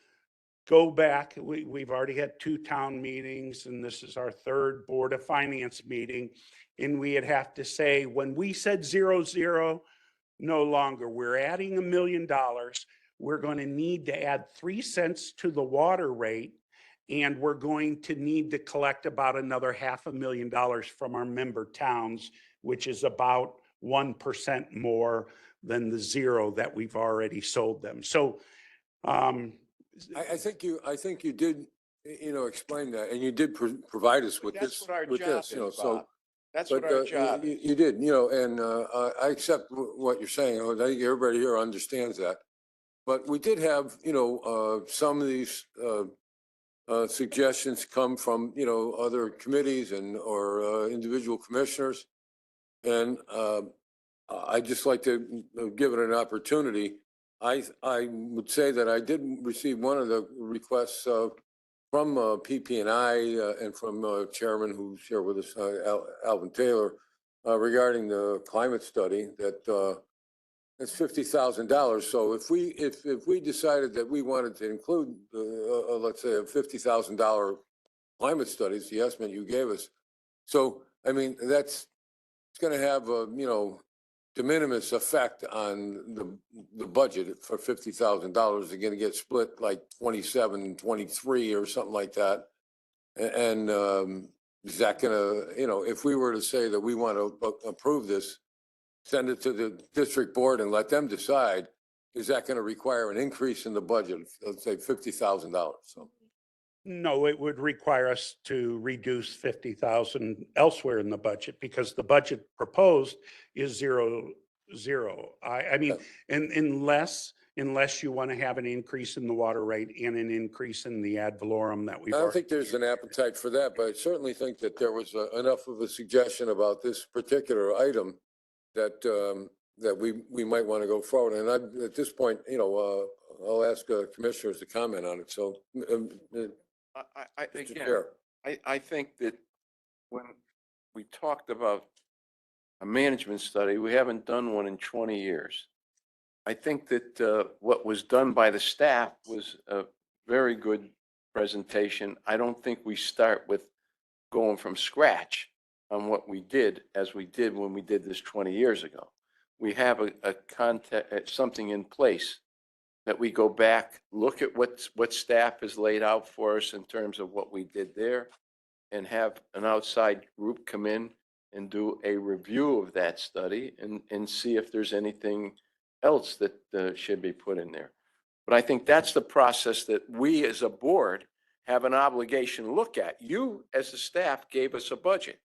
go back. We've already had 2 town meetings, and this is our 3rd Board of Finance meeting. And we'd have to say, when we said 0, no longer, we're adding $1 million. We're going to need to add 3 cents to the water rate, and we're going to need to collect about another $500,000 from our member towns, which is about 1% more than the 0 that we've already sold them. So, I think you did, explain that, and you did provide us with That's this, what our with job this, is, so. Bob. That's But what our job is. you did, and I accept what you're saying. I think everybody here understands that. But we did have, some of these suggestions come from, other committees or individual commissioners. And I'd just like to give it an opportunity. I would say that I did receive one of the requests from PP&I and from Chairman who shared with us, Alvin Taylor, regarding the climate study that it's $50,000. So if we decided that we wanted to include, let's say, a $50,000 climate studies, the estimate you gave us. So, I mean, it's going to have a, de minimis effect on the budget for $50,000. They're going to get split like 27, 23 or something like that. And is that going to, if we were to say that we want to approve this, send it to the district board and let them decide, is that going to require an increase in the budget, let's say $50,000? So. no, it would require us to reduce 50,000 elsewhere in the budget, because the budget proposed is 0. I mean, and unless you want to have an increase in the water rate and an increase in the ad valorem that we've I don't already. think there's an appetite for that, but I certainly think that there was enough of a suggestion about this particular item that that we might want to go forward. And at this point, I'll ask commissioners to comment on it. So, Mr. Chair. I think that when we talked about a management study, we haven't done one in 20 years. I think that what was done by the staff was a very good presentation. I don't think we start with going from scratch on what we did as we did when we did this 20 years ago. We have a context, something in place that we go back, look at what staff has laid out for us in terms of what we did there, and have an outside group come in and do a review of that study and see if there's anything else that should be put in there. But I think that's the process that we as a board have an obligation to look at. You as a staff gave us a budget.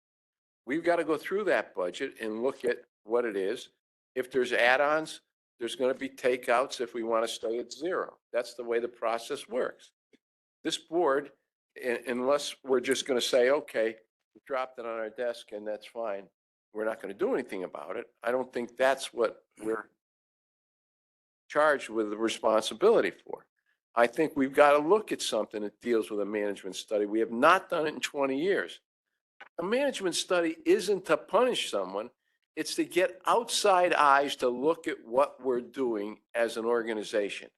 We've got to go through that budget and look at what it is. If there's add-ons, there's going to be takeouts if we want to stay at 0. That's the way the process works. This board, unless we're just going to say, okay, we dropped it on our desk and that's fine, we're not going to do anything about it. I don't think that's what we're charged with the responsibility for. I think we've got to look at something that deals with a management study. We have not done it in 20 years. A management study isn't to punish someone. It's to get outside eyes to look at what we're doing as an organization.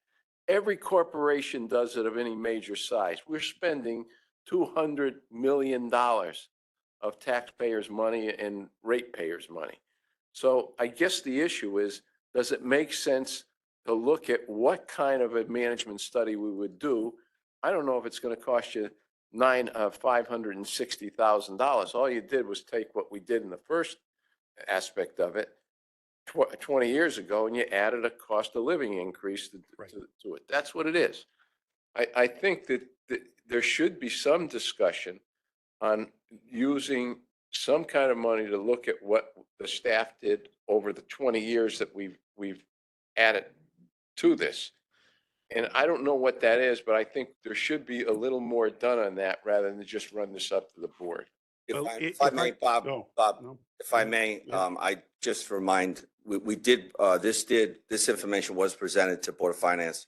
Every corporation does it of any major size. We're spending $200 million of taxpayers' money and ratepayers' money. So I guess the issue is, does it make sense to look at what kind of a management study we would do? I don't know if it's going to cost you $560,000. All you did was take what we did in the first aspect of it 20 years ago, and you added a cost of living increase Right. to it. That's what it is. I think that there should be some discussion on using some kind of money to look at what the staff did over the 20 years that we've added to this. And I don't know what that is, but I think there should be a little more done on that rather than just run this up to the board. Well, If I may, Bob, no, Bob, no. if I may, Yeah. I just remind, we did, this information was presented to Board of Finance.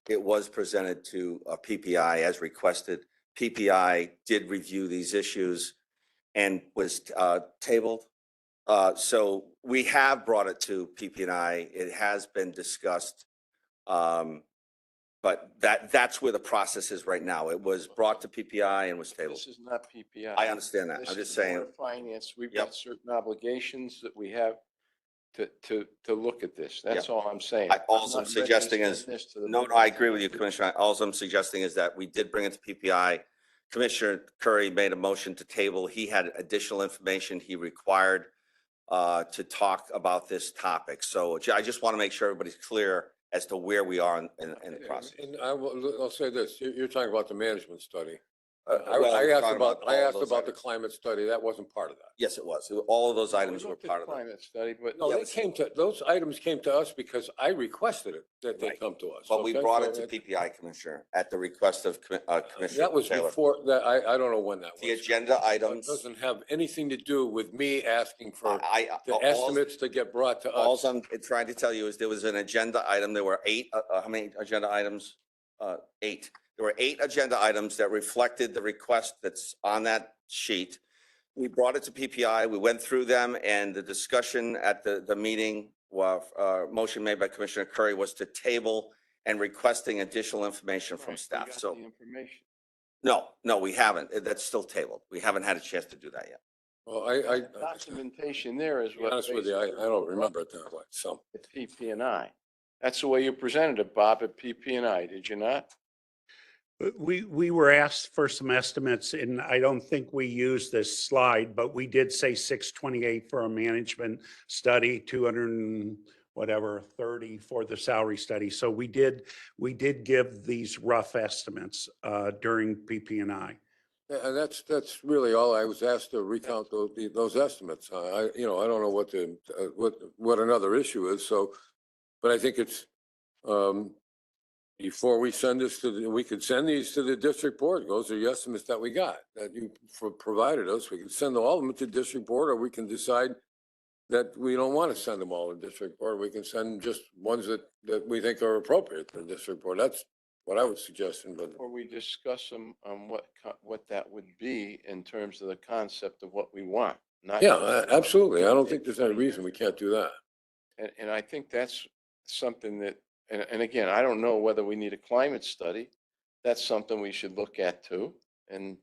It was presented to PPI as requested. PPI did review these issues and was tabled. So we have brought it to PPI. It has been discussed. But that's where the process is right now. It was brought to PPI and was tabled. This is not PPI. I understand that. This I'm just is Board saying, of Finance, we've Yep. got certain obligations that we have to look at this. That's Yep. all I'm saying. all I'm I'm not ready to suggesting send is, this to the no, board. I agree with you, Commissioner. All I'm suggesting is that we did bring it to PPI. Commissioner Curry made a motion to table. He had additional information he required to talk about this topic. So I just want to make sure everybody's clear as to where we are in the process. And I'll say this, you're talking about the management study. Well, I we're asked talking about, I all of asked those about the items. climate study. That wasn't part of that. Yes, it was. All of those We items were looked at part of it. Climate study, but. No, they came to, those items came to us because I requested it, that they Right. come to us. But we okay? brought So it to PPI, Commissioner, at the request of Commissioner That was Taylor. before, that, I don't know when that was. The agenda That items, doesn't have anything to do with me asking for the all- estimates to get brought to All us. I'm trying to tell you is there was an agenda item. There were eight, how many agenda items? Eight. There were 8 agenda items that reflected the request that's on that sheet. We brought it to PPI. We went through them, and the discussion at the meeting, motion made by Commissioner Curry, was to table and requesting additional information from Right, we staff. got So the information. no, we haven't. That's still tabled. We haven't had a chance to do that yet. Well, Documentation there is to be what. honest with you, I don't remember it that way, so. At PP&I. That's the way you presented it, Bob, at PP&I, did you not? We were asked for some estimates, and I don't think we used this slide, but we did say 628 for a management study, 200 and whatever, 30 for the salary study. So we did give these rough estimates during PP&I. Yeah, and that's really all I was asked to recount those estimates. I don't know what another issue is, so, but I think it's, before we send this we could send these to the district board. Those are the estimates that we got, that you provided us. We can send all of them to district board, or we can decide that we don't want to send them all to district board. We can send just ones that we think are appropriate to district board. That's what I was suggesting, but. Or we discuss them on what that would be in terms of the concept of what we want, not. Yeah, absolutely. I don't think there's any reason we can't do that. And I think that's something that, and again, I don't know whether we need a climate study. That's something we should look at too and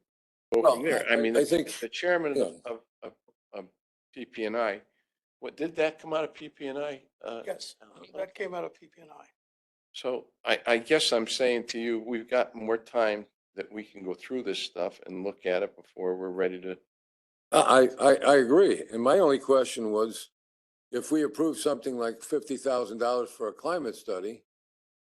go Well, from there. I mean, I think, the chairman yeah. of PP&I, what, did that come out of PP&I? Yes, that came out of PP&I. So I guess I'm saying to you, we've got more time that we can go through this stuff and look at it before we're ready to. I agree. And my only question was, if we approve something like $50,000 for a climate study,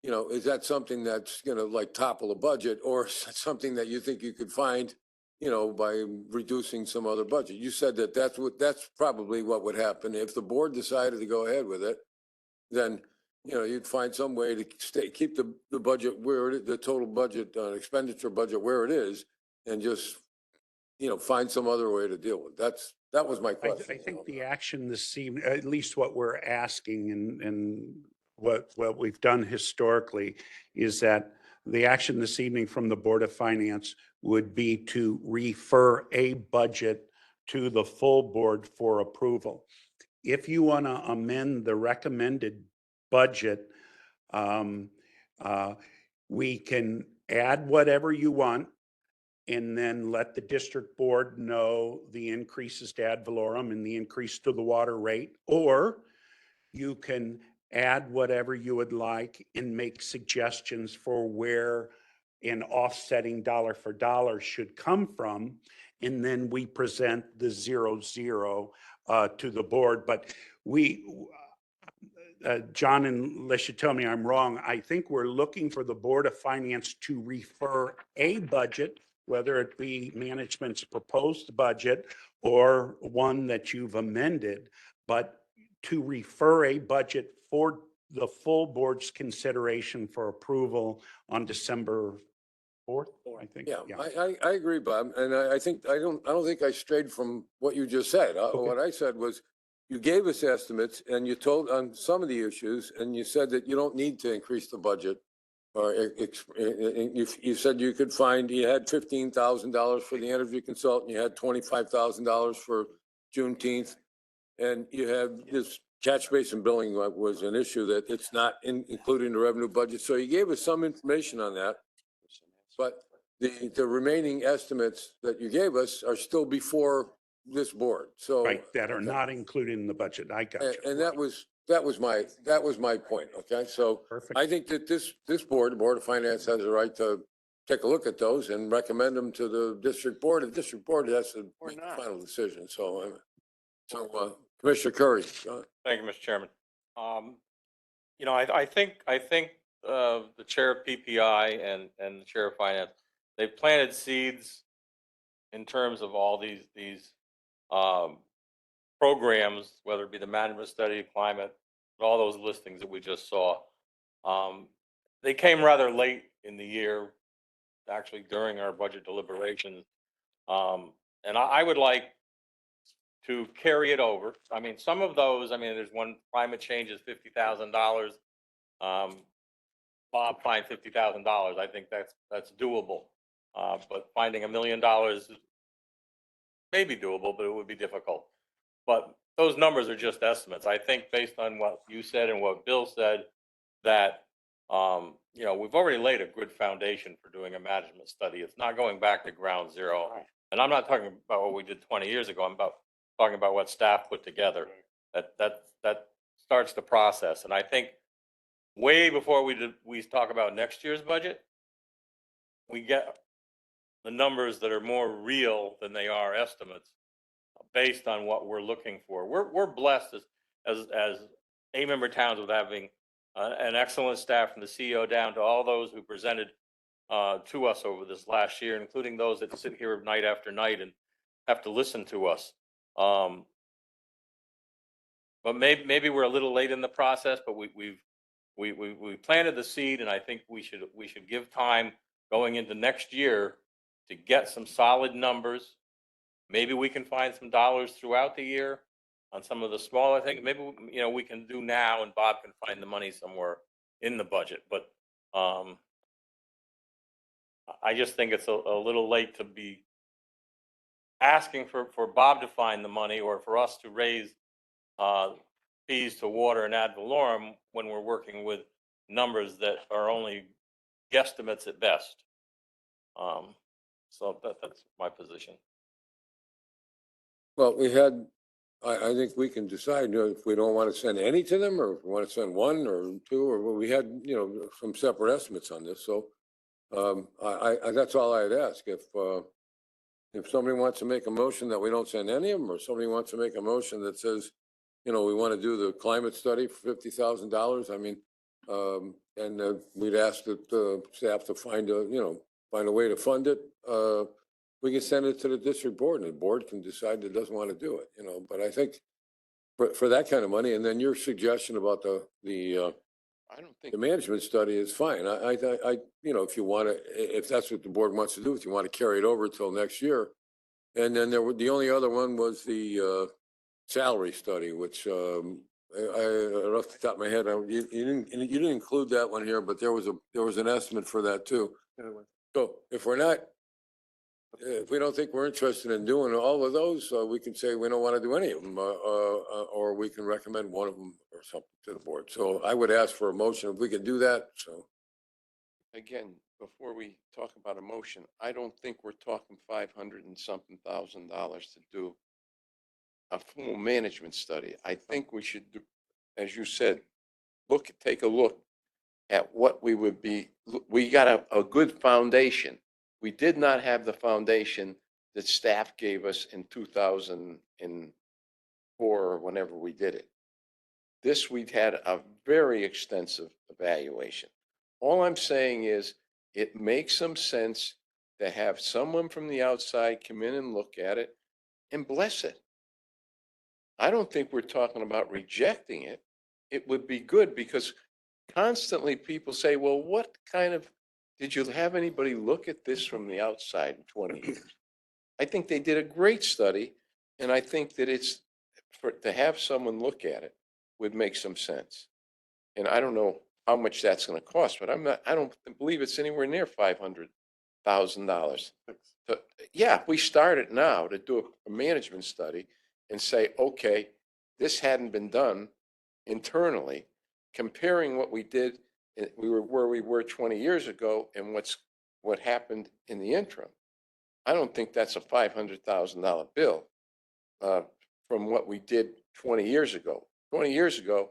is that something that's gonna like topple the budget, or is that something that you think you could find, by reducing some other budget? You said that that's probably what would happen. If the board decided to go ahead with it, then, you'd find some way to keep the budget where the total budget, expenditure budget where it is, and just, find some other way to deal with. That was my I question. think the action this evening, at least what we're asking and what we've done historically, is that the action this evening from the Board of Finance would be to refer a budget to the full board for approval. If you want to amend the recommended budget, we can add whatever you want and then let the district board know the increases to ad valorem and the increase to the water rate, or you can add whatever you would like and make suggestions for where and offsetting dollar for dollar should come from. And then we present the 0, to the board. But John, unless you tell me I'm wrong, I think we're looking for the Board of Finance to refer a budget, whether it be management's proposed budget or one that you've amended, but to refer a budget for the full board's consideration for approval on December 4th, I think. Yeah, I agree, Bob, and I think, I don't think I strayed from what you just said. What I said was, you gave us estimates and you told on some of the issues, and you said that you don't need to increase the budget. Or you said you could find, you had $15,000 for the interview consultant, you had $25,000 for Juneteenth. And you had this catch basin billing was an issue that it's not included in the revenue budget. So you gave us some information on that. But the remaining estimates that you gave us are still before this board, so. Right, that are not included in the budget. I got you. And that was my point, okay? So Perfect. I think that this board, the Board of Finance, has a right to take a look at those and recommend them to the district board. The district board has to Or make the not. final decision, so Commissioner Curry. Thank you, Mr. Chairman. You know, I think the chair of PPI and the chair of finance, they've planted seeds in terms of all these programs, whether it be the management study, climate, all those listings that we just saw. They came rather late in the year, actually during our budget deliberations. And I would like to carry it over. I mean, some of those, I mean, there's one, climate change is $50,000. Bob, find $50,000. I think that's doable. But finding $1 million may be doable, but it would be difficult. But those numbers are just estimates. I think based on what you said and what Bill said, that you know, we've already laid a good foundation for doing a management study. It's not going back to ground zero. And I'm not talking about what we did 20 years ago. I'm talking about what staff put together. That starts the process. And I think way before we talk about next year's budget, we get the numbers that are more real than they are estimates based on what we're looking for. We're blessed as 8-member towns with having an excellent staff from the CEO down to all those who presented to us over this last year, including those that sit here night after night and have to listen to us. But maybe we're a little late in the process, but we planted the seed, and I think we should give time going into next year to get some solid numbers. Maybe we can find some dollars throughout the year on some of the smaller things. Maybe, you know, we can do now, and Bob can find the money somewhere in the budget. But I just think it's a little late to be asking for Bob to find the money or for us to raise fees to water and ad valorem when we're working with numbers that are only guesstimates at best. So that's my position. Well, I think we can decide, you know, if we don't want to send any to them, or if we want to send 1 or 2, or we had, you know, some separate estimates on this. So that's all I'd ask. If somebody wants to make a motion that we don't send any of them, or somebody wants to make a motion that says, you know, we want to do the climate study for $50,000, I mean, and we'd ask that staff to find a way to fund it. We can send it to the district board, and the board can decide that it doesn't want to do it, you know. But I think for that kind of money, and then your suggestion about I don't think the management study is fine. I you know, if you want to, if that's what the board wants to do, if you want to carry it over till next year. And then the only other one was the salary study, which off the top of my head, you didn't include that one here, but there was an estimate for that too. So if we don't think we're interested in doing all of those, we can say we don't want to do any of them, or we can recommend one of them or something to the board. So I would ask for a motion if we could do that. So again, before we talk about a motion, I don't think we're talking 500 and something thousand dollars to do a full management study. I think we should do, as you said, take a look at what we would be, we got a good foundation. We did not have the foundation that staff gave us in 2004 or whenever we did it. This, we'd had a very extensive evaluation. All I'm saying is it makes some sense to have someone from the outside come in and look at it and bless it. I don't think we're talking about rejecting it. It would be good because constantly people say, well, what kind of, did you have anybody look at this from the outside in 20 years? I think they did a great study, and I think that it's, to have someone look at it would make some sense. And I don't know how much that's going to cost, but I don't believe it's anywhere near $500,000. But yeah, if we start it now to do a management study and say, okay, this hadn't been done internally, comparing what we did, we were where we were 20 years ago and what happened in the interim. I don't think that's a $500,000 bill from what we did 20 years ago. 20 years ago,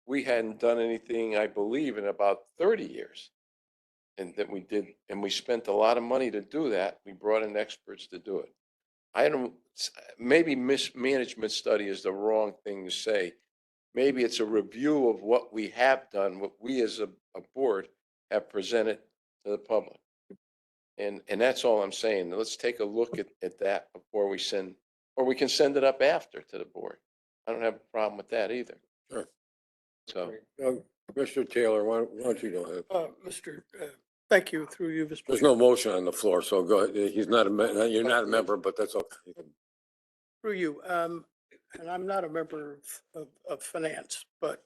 we hadn't done anything, I believe, in about 30 years. And that we did, and we spent a lot of money to do that. We brought in experts to do it. Maybe mismanagement study is the wrong thing to say. Maybe it's a review of what we have done, what we as a board have presented to the public. And that's all I'm saying. Let's take a look at that before we send, or we can send it up after to the board. I don't have a problem with that either. Sure. So, Mr. Taylor, why don't you go ahead? Thank you, through you, Mr. There's no motion on the floor, so go ahead. He's not you're not a member, but that's okay. Through you, and I'm not a member of finance, but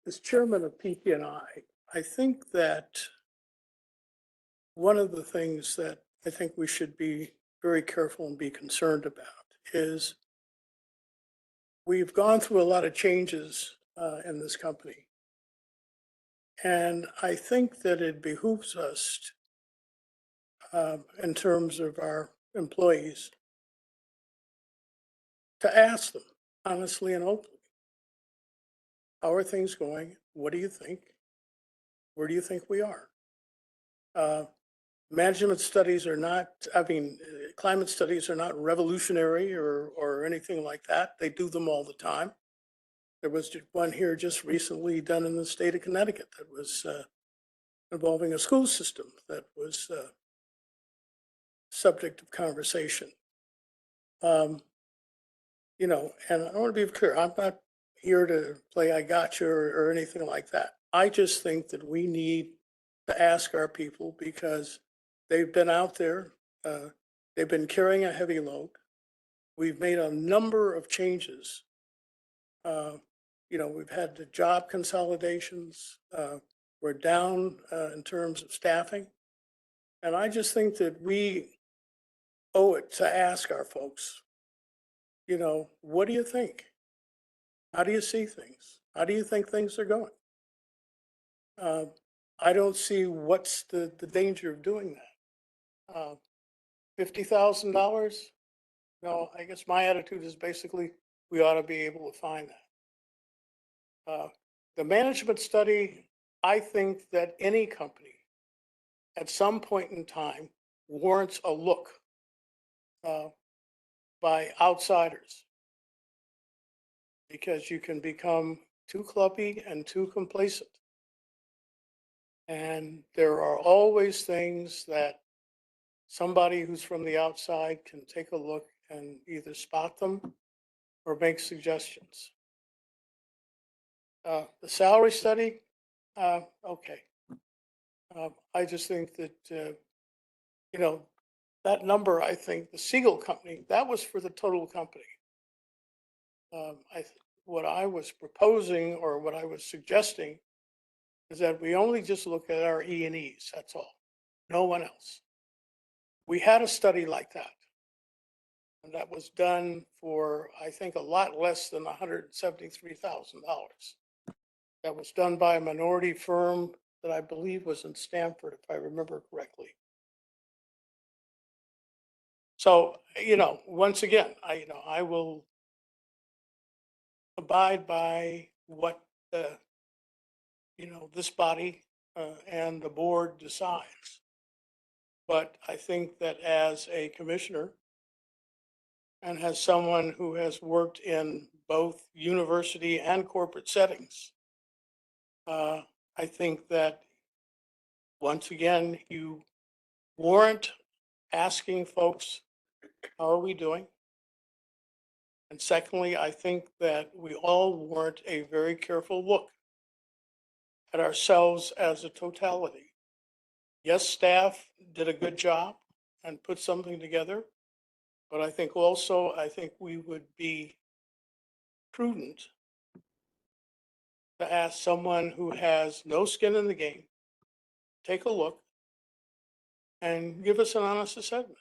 as chairman of PP&I, I think that one of the things that I think we should be very careful and be concerned about is we've gone through a lot of changes in this company. And I think that it behooves us in terms of our employees to ask them honestly and openly, how are things going? What do you think? Where do you think we are? Management studies are not, climate studies are not revolutionary or anything like that. They do them all the time. There was one here just recently done in the state of Connecticut that was involving a school system that was subject of conversation. And I want to be clear, I'm not here to play I gotcha or anything like that. I just think that we need to ask our people because they've been out there, they've been carrying a heavy load. We've made a number of changes. We've had the job consolidations. We're down in terms of staffing. And I just think that we owe it to ask our folks, what do you think? How do you see things? How do you think things are going? I don't see what's the danger of doing that. $50,000? No, I guess my attitude is basically we ought to be able to find that. The management study, I think that any company at some point in time warrants a look by outsiders because you can become too clubby and too complacent. And there are always things that somebody who's from the outside can take a look and either spot them or make suggestions. The salary study, okay. I just think that, that number, I think the Siegel company, that was for the total company. What I was proposing or what I was suggesting is that we only just look at our E&Es, that's all, no one else. We had a study like that. And that was done for, I think, a lot less than $173,000. That was done by a minority firm that I believe was in Stanford, if I remember correctly. So, once again, I will abide by what this body and the board decides. But I think that as a commissioner and as someone who has worked in both university and corporate settings, I think that once again, you warrant asking folks, how are we doing? And secondly, I think that we all warrant a very careful look at ourselves as a totality. Yes, staff did a good job and put something together, but I think we would be prudent to ask someone who has no skin in the game, take a look and give us an honest assessment.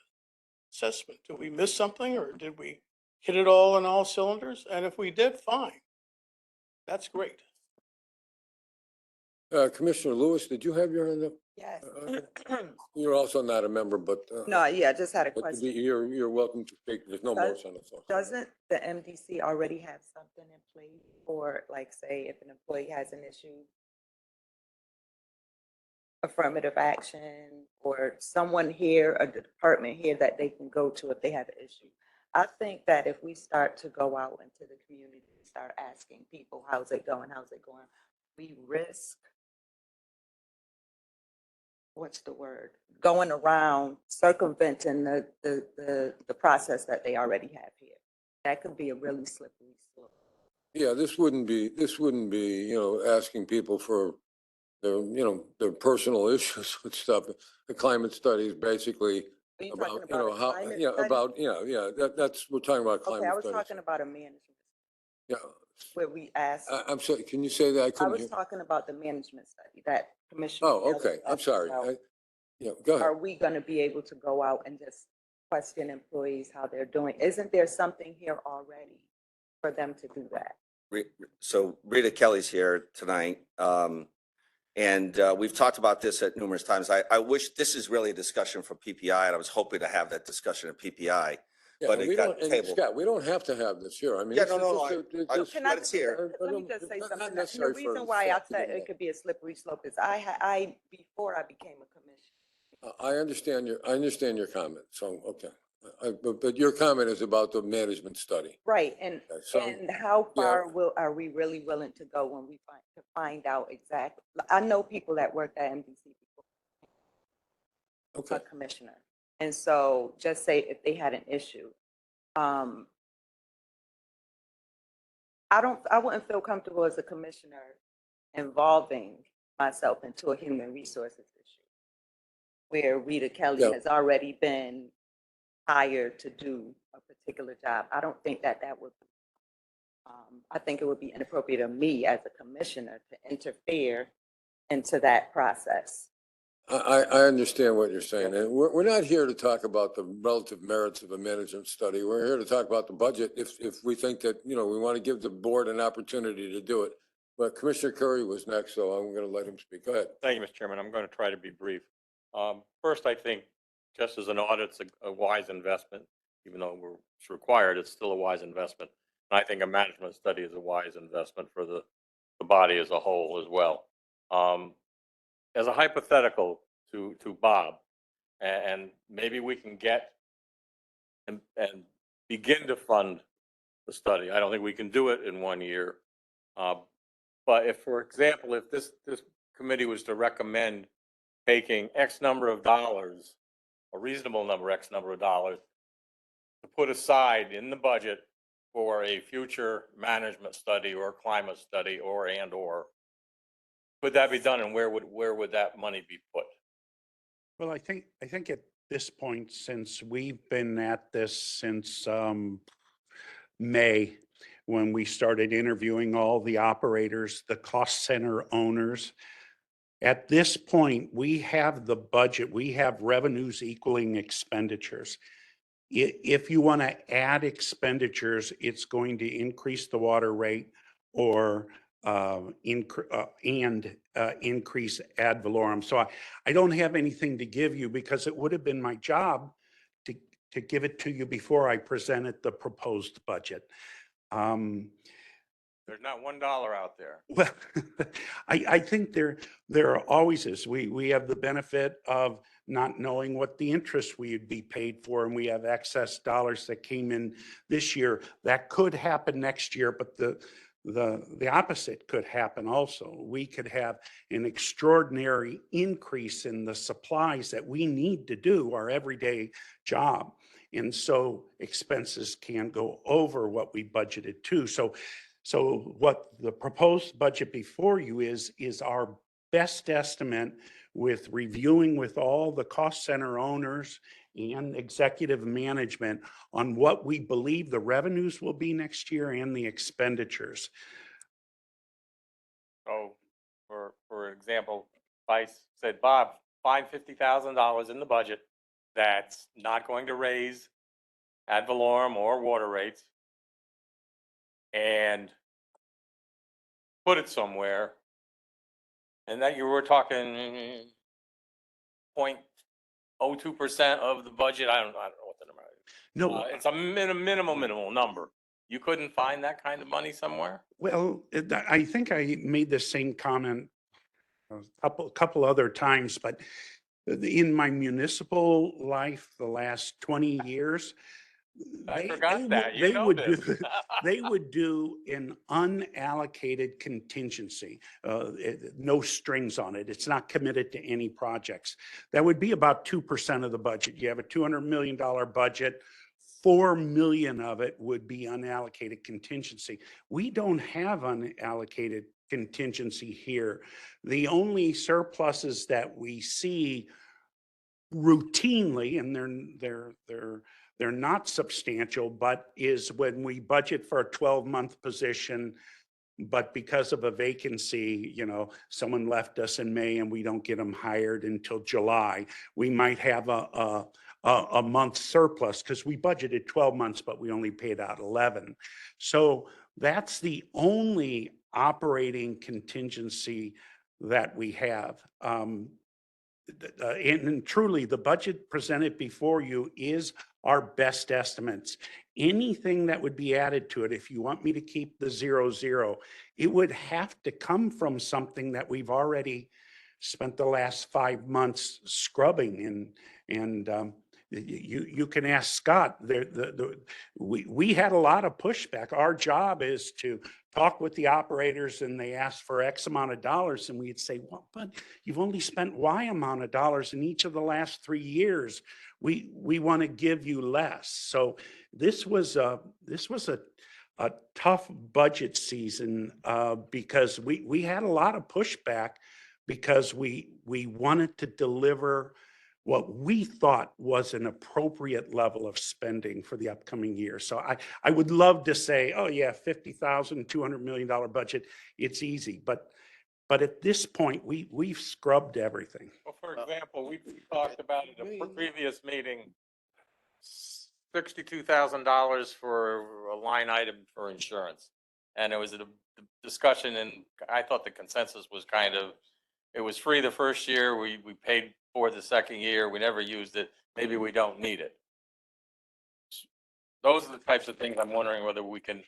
Did we miss something or did we hit it all on all cylinders? And if we did, fine. That's great. Commissioner Lewis, did you have your hand up? Yes. You're also not a member, but. No, yeah, I just had a but question. you're welcome to speak. There's no Does- motion on the floor. Doesn't the MDC already have something in place for, like, say, if an employee has an issue? Affirmative action or someone here, a department here that they can go to if they have an issue. I think that if we start to go out into the community and start asking people, how's it going? We risk, what's the word? Going around circumventing the process that they already have here. That could be a really slippery slope. Yeah, this wouldn't be, asking people for their personal issues and stuff. The climate study is basically Are you about, talking about a how, climate yeah, study? about, we're talking about Okay, climate I was studies. talking about a management, Yeah, where we asked, I'm sorry, can you say that? I I couldn't was hear. talking about the management study that Commissioner. Oh, Kelly okay, I'm asked sorry. about. Yeah, go ahead. Are we gonna be able to go out and just question employees how they're doing? Isn't there something here already for them to do that? So Rita Kelly's here tonight. And we've talked about this at numerous times. I wish this is really a discussion for PPI, and I was hoping to have that discussion at PPI. Yeah, but and it we got don't, and tabled. Scott, we don't have to have this here. I mean. Yeah, this no, is just I- this- Can I But it's here. Let me just say Not something. And necessary the for reason why I staff to said get it could be a slippery slope is before I became a commissioner. I understand your comment. So, okay. But your comment is about the management study. Right, and Okay, so, how yeah. far are we really willing to go when we find out exactly? I know people that worked at MDC before, Okay. a commissioner. And so just say if they had an issue, I wouldn't feel comfortable as a commissioner involving myself into a human resources issue where Rita Kelly Yeah. has already been hired to do a particular job. I don't think that would be, I think it would be inappropriate of me as a commissioner to interfere into that process. I understand what you're saying. And we're not here to talk about the relative merits of a management study. We're here to talk about the budget if we think that, we want to give the board an opportunity to do it. But Commissioner Curry was next, so I'm going to let him speak. Go ahead. Thank you, Mr. Chairman. I'm going to try to be brief. First, I think just as an audit, it's a wise investment, even though it's required, it's still a wise investment. And I think a management study is a wise investment for the body as a whole as well. As a hypothetical to Bob, and maybe we can get and begin to fund the study. I don't think we can do it in 1 year. But if, for example, if this committee was to recommend taking X number of dollars, a reasonable number, X number of dollars, to put aside in the budget for a future management study or climate study or could that be done and where would that money be put? Well, I think at this point, since we've been at this since May, when we started interviewing all the operators, the cost center owners, at this point, we have the budget, we have revenues equaling expenditures. If you want to add expenditures, it's going to increase the water rate or increase ad valorem. So I don't have anything to give you because it would have been my job to give it to you before I presented the proposed budget. There's not $1 out there. Well, I think there always is. We have the benefit of not knowing what the interest we would be paid for, and we have excess dollars that came in this year. That could happen next year, but the opposite could happen also. We could have an extraordinary increase in the supplies that we need to do our everyday job. And so expenses can go over what we budgeted to. So what the proposed budget before you is our best estimate with reviewing with all the cost center owners and executive management on what we believe the revenues will be next year and the expenditures. So for example, if I said, Bob, find $50,000 in the budget that's not going to raise ad valorem or water rates, and put it somewhere, and that you were talking 0.02% of the budget. I don't know what the number is. No, It's a minimal number. You couldn't find that kind of money somewhere? well, I think I made the same comment a couple other times, but in my municipal life, the last 20 years, I forgot that. You they know would this. do, they would do an unallocated contingency, no strings on it. It's not committed to any projects. That would be about 2% of the budget. You have a $200 million budget. 4 million of it would be unallocated contingency. We don't have unallocated contingency here. The only surpluses that we see routinely, and they're not substantial, but is when we budget for a 12-month position, but because of a vacancy, someone left us in May and we don't get them hired until July, we might have a month surplus because we budgeted 12 months, but we only paid out 11. So that's the only operating contingency that we have. And truly, the budget presented before you is our best estimates. Anything that would be added to it, if you want me to keep the 0, it would have to come from something that we've already spent the last 5 months scrubbing. And you can ask Scott. We had a lot of pushback. Our job is to talk with the operators, and they ask for X amount of dollars, and we'd say, well, but you've only spent Y amount of dollars in each of the last 3 years. We want to give you less. So this was a tough budget season because we had a lot of pushback because we wanted to deliver what we thought was an appropriate level of spending for the upcoming year. So I would love to say, oh yeah, $50,000, $200 million budget, it's easy. But at this point, we've scrubbed everything. Well, for example, we talked about in a previous meeting, $62,000 for a line item for insurance. And it was a discussion, and I thought the consensus was it was free the first year. We paid for the second year. We never used it. Maybe we don't need it. Those are the types of things I'm wondering whether we can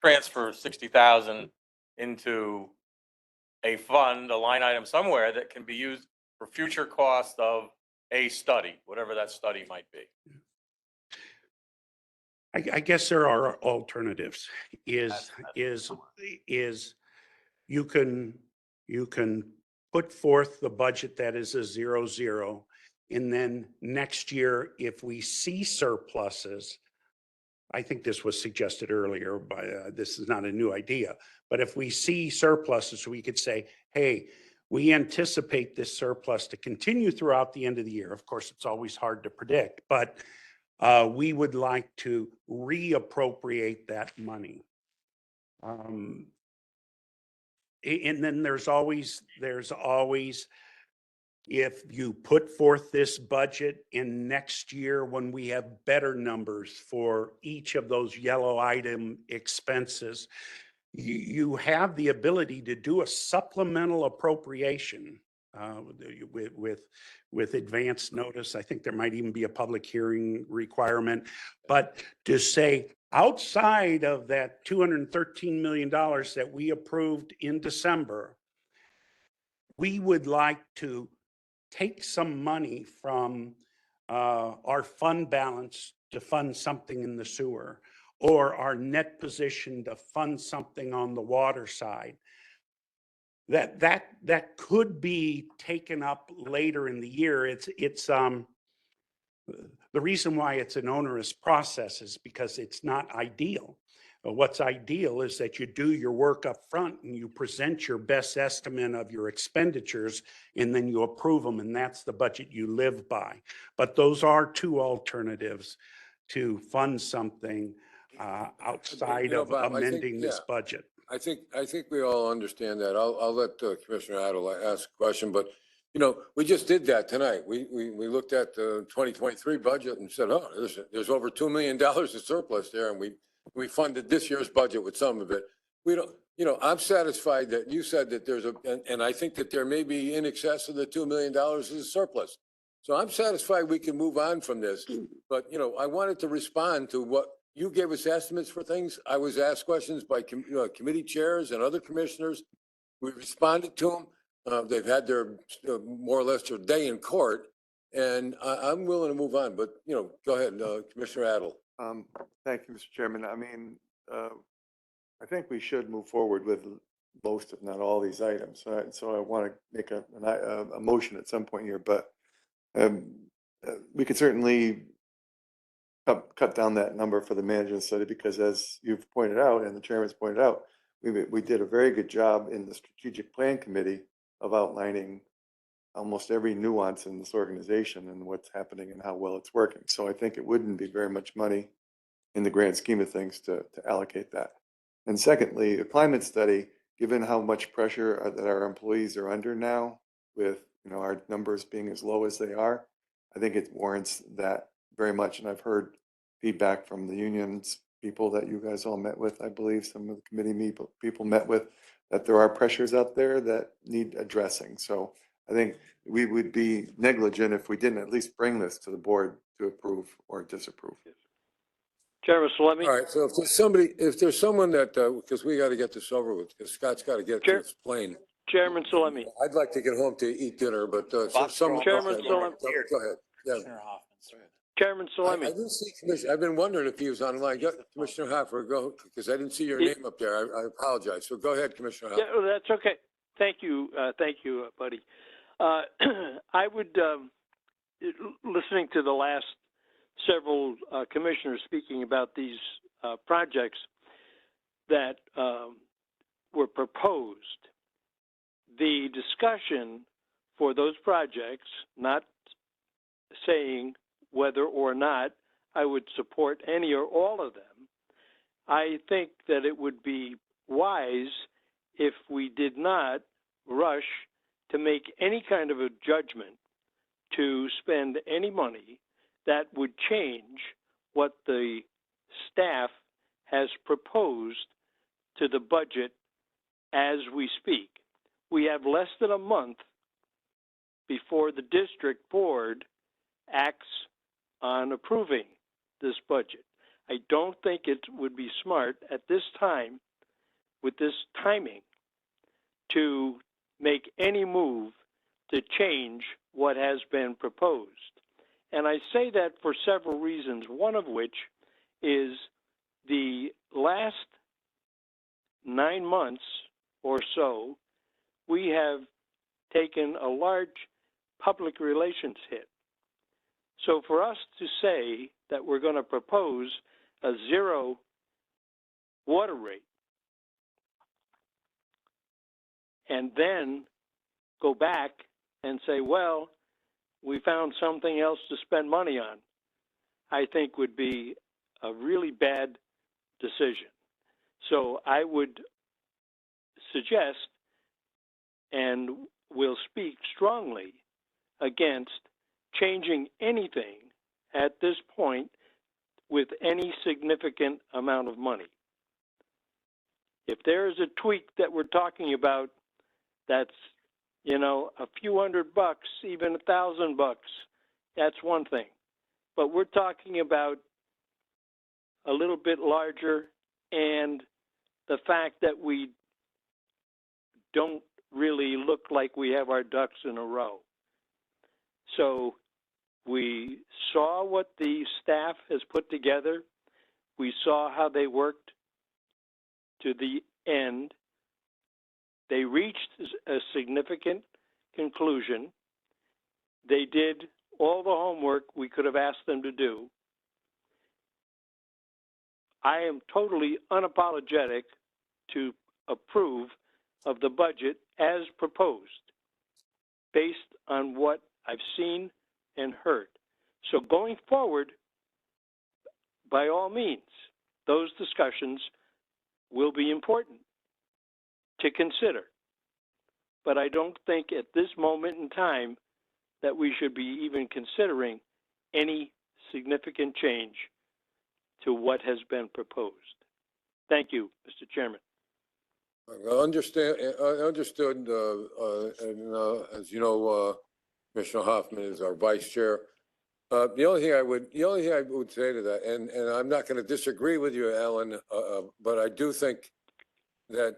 transfer 60,000 into a fund, a line item somewhere that can be used for future cost of a study, whatever that study might be. I guess there are alternatives. Is you can put forth the budget that is a 0, and then next year, if we see surpluses, I think this was suggested earlier, but this is not a new idea. But if we see surpluses, we could say, hey, we anticipate this surplus to continue throughout the end of the year. Of course, it's always hard to predict, but we would like to reappropriate that money. And then there's always, if you put forth this budget in next year when we have better numbers for each of those yellow item expenses, you have the ability to do a supplemental appropriation with advance notice. I think there might even be a public hearing requirement, but to say, Outside of that $213 million that we approved in December, we would like to take some money from our fund balance to fund something in the sewer, or our net position to fund something on the water side. That could be taken up later in the year. The reason why it's an onerous process is because it's not ideal. What's ideal is that you do your work up front and you present your best estimate of your expenditures, and then you approve them, and that's the budget you live by. But those are two alternatives to fund something outside of Bob, I think, amending this budget. I think we all understand that. I'll let Commissioner Adel ask a question, but we just did that tonight. We looked at the 2023 budget and said, oh, there's over $2 million of surplus there, and we funded this year's budget with some of it. We don't, I'm satisfied that you said that there's and I think that there may be in excess of the $2 million is surplus. So I'm satisfied we can move on from this, but I wanted to respond to what you gave us estimates for things. I was asked questions by committee chairs and other commissioners. We responded to them. They've had their more or less their day in court, and I'm willing to move on. But go ahead, Commissioner Adel. Thank you, Mr. Chairman. I mean, I think we should move forward with most, if not all, these items. So I want to make a motion at some point here, but we could certainly cut down that number for the management study, because as you've pointed out and the chairman's pointed out, we did a very good job in the strategic plan committee of outlining almost every nuance in this organization and what's happening and how well it's working. So I think it wouldn't be very much money in the grand scheme of things to allocate that. And secondly, a climate study, given how much pressure that our employees are under now, with our numbers being as low as they are, I think it warrants that very much. And I've heard feedback from the unions people that you guys all met with. I believe some of the committee people met with, that there are pressures out there that need addressing. So I think we would be negligent if we didn't at least bring this to the board to approve or disapprove. Chairman Salemi? All right. So if there's someone that, because we got to get this over with, because Scott's got to get to his plane. Chairman Salemi? I'd like to get home to eat dinner, but someone. Chairman Salemi? Go ahead. Yeah. Commissioner Hoffman. Chairman I Salemi? didn't see Commissioner. I've been wondering if he was online. Commissioner Hoffer, go, because I didn't see your name up there. I apologize. So go ahead, Commissioner Hoffer. Yeah, that's okay. Thank you, buddy. I would, listening to the last several commissioners speaking about these projects that were proposed, the discussion for those projects, not saying whether or not I would support any or all of them, I think that it would be wise if we did not rush to make any kind of a judgment to spend any money that would change what the staff has proposed to the budget as we speak. We have less than a month before the district board acts on approving this budget. I don't think it would be smart at this time, with this timing, to make any move to change what has been proposed. And I say that for several reasons, one of which is the last 9 months or so, we have taken a large public relations hit. So for us to say that we're going to propose a zero water rate and then go back and say, well, we found something else to spend money on, I think would be a really bad decision. So I would suggest and will speak strongly against changing anything at this point with any significant amount of money. If there is a tweak that we're talking about that's, a few $100, even $1,000, that's one thing. But we're talking about a little bit larger, and the fact that we don't really look like we have our ducks in a row. So we saw what the staff has put together. We saw how they worked to the end. They reached a significant conclusion. They did all the homework we could have asked them to do. I am totally unapologetic to approve of the budget as proposed, based on what I've seen and heard. So going forward, by all means, those discussions will be important to consider. But I don't think at this moment in time that we should be even considering any significant change to what has been proposed. Thank you, Mr. Chairman. I understand, understood, and as you know, Commissioner Hoffman is our vice chair. The only thing I would say to that, and I'm not going to disagree with you, Alan, but I do think that,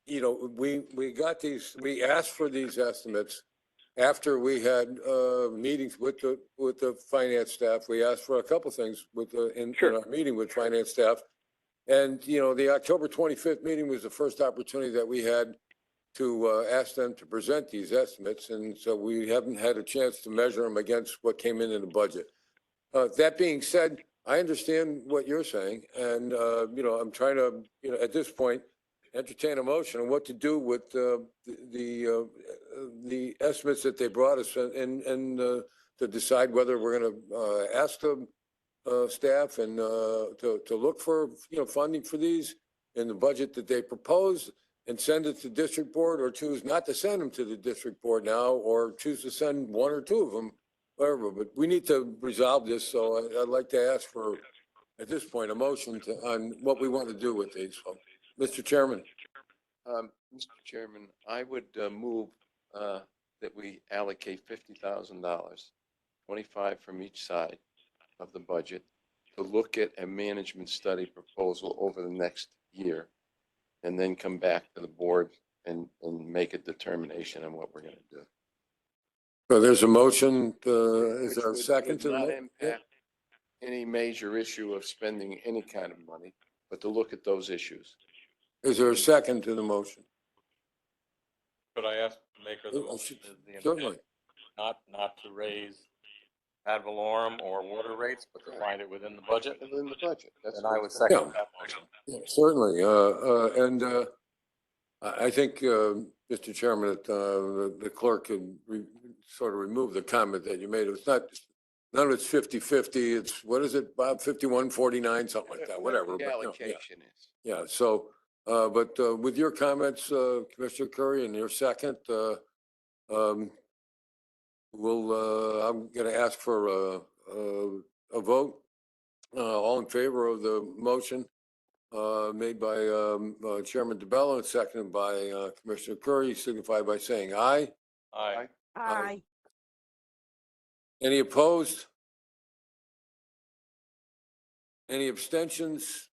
you know, we asked for these estimates after we had meetings with the finance staff. We asked for a couple things in our meeting with finance staff. And, you know, the October 25th meeting was the first opportunity that we had to ask them to present these estimates. And so we haven't had a chance to measure them against what came in the budget. That being said, I understand what you're saying. And, you know, I'm trying to, you know, at this point, entertain a motion on what to do with the estimates that they brought us and to decide whether we're going to ask them staff and to look for, you know, funding for these in the budget that they propose and send it to district board, or choose not to send them to the district board now, or choose to send one or two of them, whatever. But we need to resolve this. So I'd like to ask for, at this point, a motion on what we want to do with these. So, Mr. Chairman. Mr. Chairman, I would move that we allocate $50,000, 25 from each side of the budget, to look at a management study proposal over the next year, and then come back to the board and make a determination on what we're going to do. So there's a motion. Is there a second to Not that? impact any major issue of spending any kind of money, but to look at those issues. Is there a second to the motion? Could I ask the maker of the motion, is the Certainly. intent not to raise ad valorem or water rates, but to find it within the budget? Within the budget. And I would second that motion. Yeah, certainly. And I think, Mr. Chairman, that the clerk can sort of remove the comment that you made. It's not, none of it's 50-50. It's, what is it, Bob, 51-49, something like that, whatever. The But, you know, allocation is. yeah, so, but with your comments, Commissioner Curry, and your second, I'm going to ask for a vote. All in favor of the motion made by Chairman DeBello and seconded by Commissioner Curry, signify by saying aye. Aye. Aye. Any opposed? Any abstentions?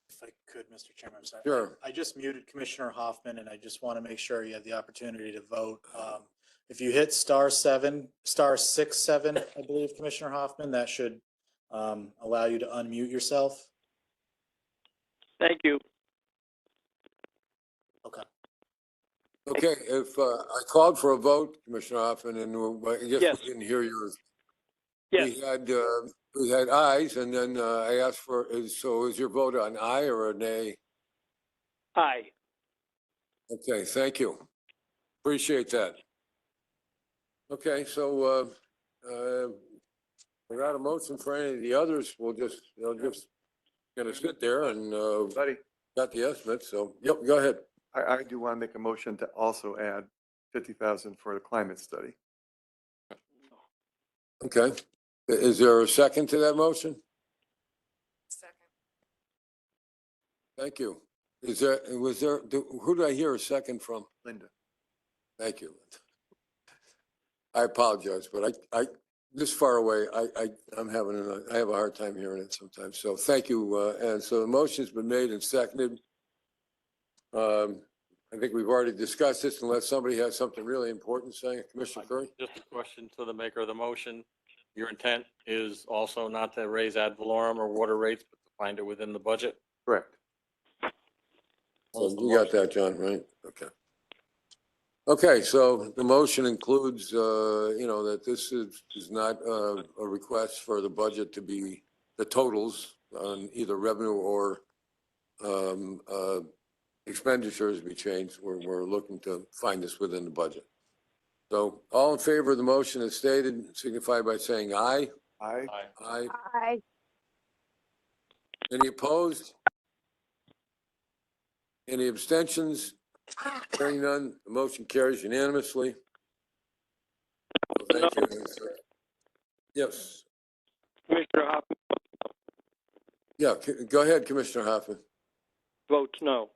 If I could, Mr. Chairman, I'm sorry. Sure. I just muted Commissioner Hoffman, and I just want to make sure you have the opportunity to vote. If you hit star 6, 7, I believe, Commissioner Hoffman, that should allow you to unmute yourself. Thank you. Okay. Okay, if I called for a vote, Commissioner Hoffman, and I guess Yes. we didn't hear yours. Yes, We had ayes, and then I asked for, so is your vote an aye or a nay? aye. Okay, thank you. Appreciate that. Okay, so without a motion for any of the others, we'll just, they'll just gonna sit there and Buddy, got the estimate, so, yep, go ahead. I do want to make a motion to also add 50,000 for the climate study. Okay, is there a second to that motion? Second. Thank you. Who did I hear a second from? Linda. Thank you. I apologize, but this far away, I have a hard time hearing it sometimes. So thank you. And so the motion's been made and seconded. I think we've already discussed this unless somebody has something really important saying. Commissioner Curry? Just a question to the maker of the motion. Your intent is also not to raise ad valorem or water rates, but to find it within the budget? Correct. So you got that, John, right? Okay. Okay, so the motion includes, that this is not a request for the budget to be the totals on either revenue or expenditures be changed. We're looking to find this within the budget. So all in favor of the motion as stated, signify by saying aye. Aye. Aye. Aye. Any opposed? Any abstentions? Hearing none, the motion carries unanimously. Thank you. Yes. Commissioner Hoffman Yeah, go ahead, Commissioner Hoffman. votes no.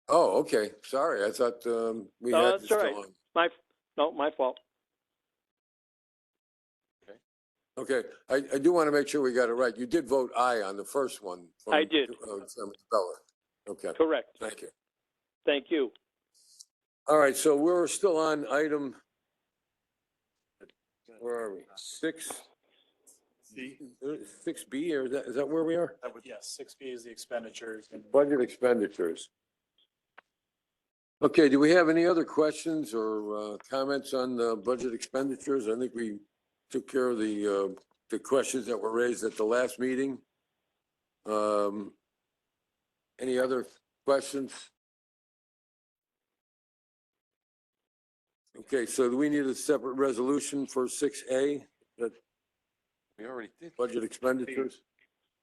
Oh, okay. Sorry, I thought we No, had that's this all right. still on. My fault. Okay, I do want to make sure we got it right. You did vote aye on the first one. from, I did. Bella. Okay, Correct. thank you. Thank you. All right, so we're still on item, where are we? 6B, or is that where we are? Yes, 6B is the expenditures. And Budget expenditures. Okay, do we have any other questions or comments on the budget expenditures? I think we took care of the questions that were raised at the last meeting. Any other questions? Okay, so do we need a separate resolution for 6A, that We already did. budget expenditures?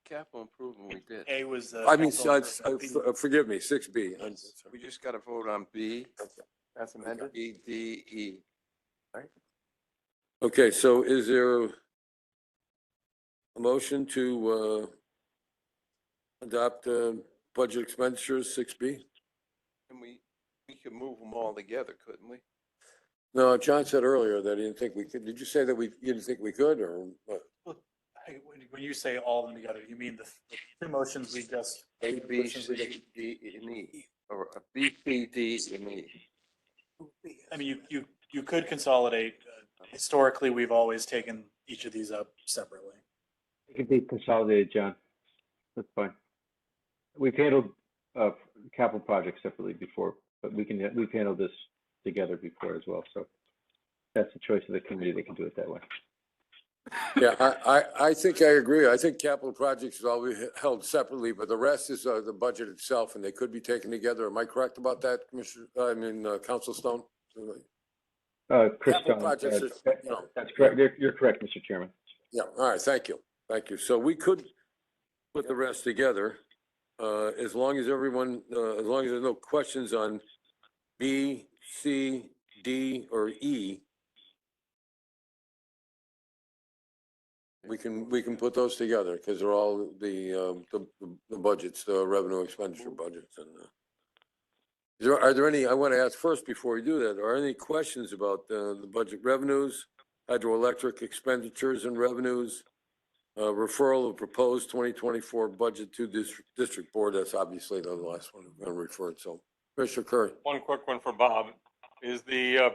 Capital improvement, we did. A was the. I mean, capital- forgive me, 6B. I'm Yes. sorry. We just got to vote on B, That's amended. E, D, E. Okay, so is there a motion to adopt budget expenditures 6B? And we could move them all together, couldn't we? No, John said earlier that he didn't think we could. Did you say that you didn't think we could, or what? When you say all of them together, you mean the two motions we just. A, B, C, D, and E, or B, C, D, and E. I mean, you could consolidate. Historically, we've always taken each of these up separately. It can be consolidated, John. That's fine. We've handled capital projects separately before, but we've handled this together before as well. So that's the choice of the committee. They can do it that way. Yeah, I think I agree. I think capital projects is always held separately, but the rest is the budget itself, and they could be taken together. Am I correct about that, Commissioner? Council Stone? Chris Capital Stone, projects is, that's correct. You're correct, Mr. Chairman. Yeah, all right, thank you. Thank you. So we could put the rest together, as long as everyone, as long as there's no questions on B, C, D, or E. We can put those together because they're all the budgets, the revenue expenditure budgets. And are there any, I want to ask first before we do that, are there any questions about the budget revenues, hydroelectric expenditures and revenues, referral of proposed 2024 budget to district board? That's obviously the last one I'm going to refer to. So, Commissioner Curry. One quick one for Bob. Is the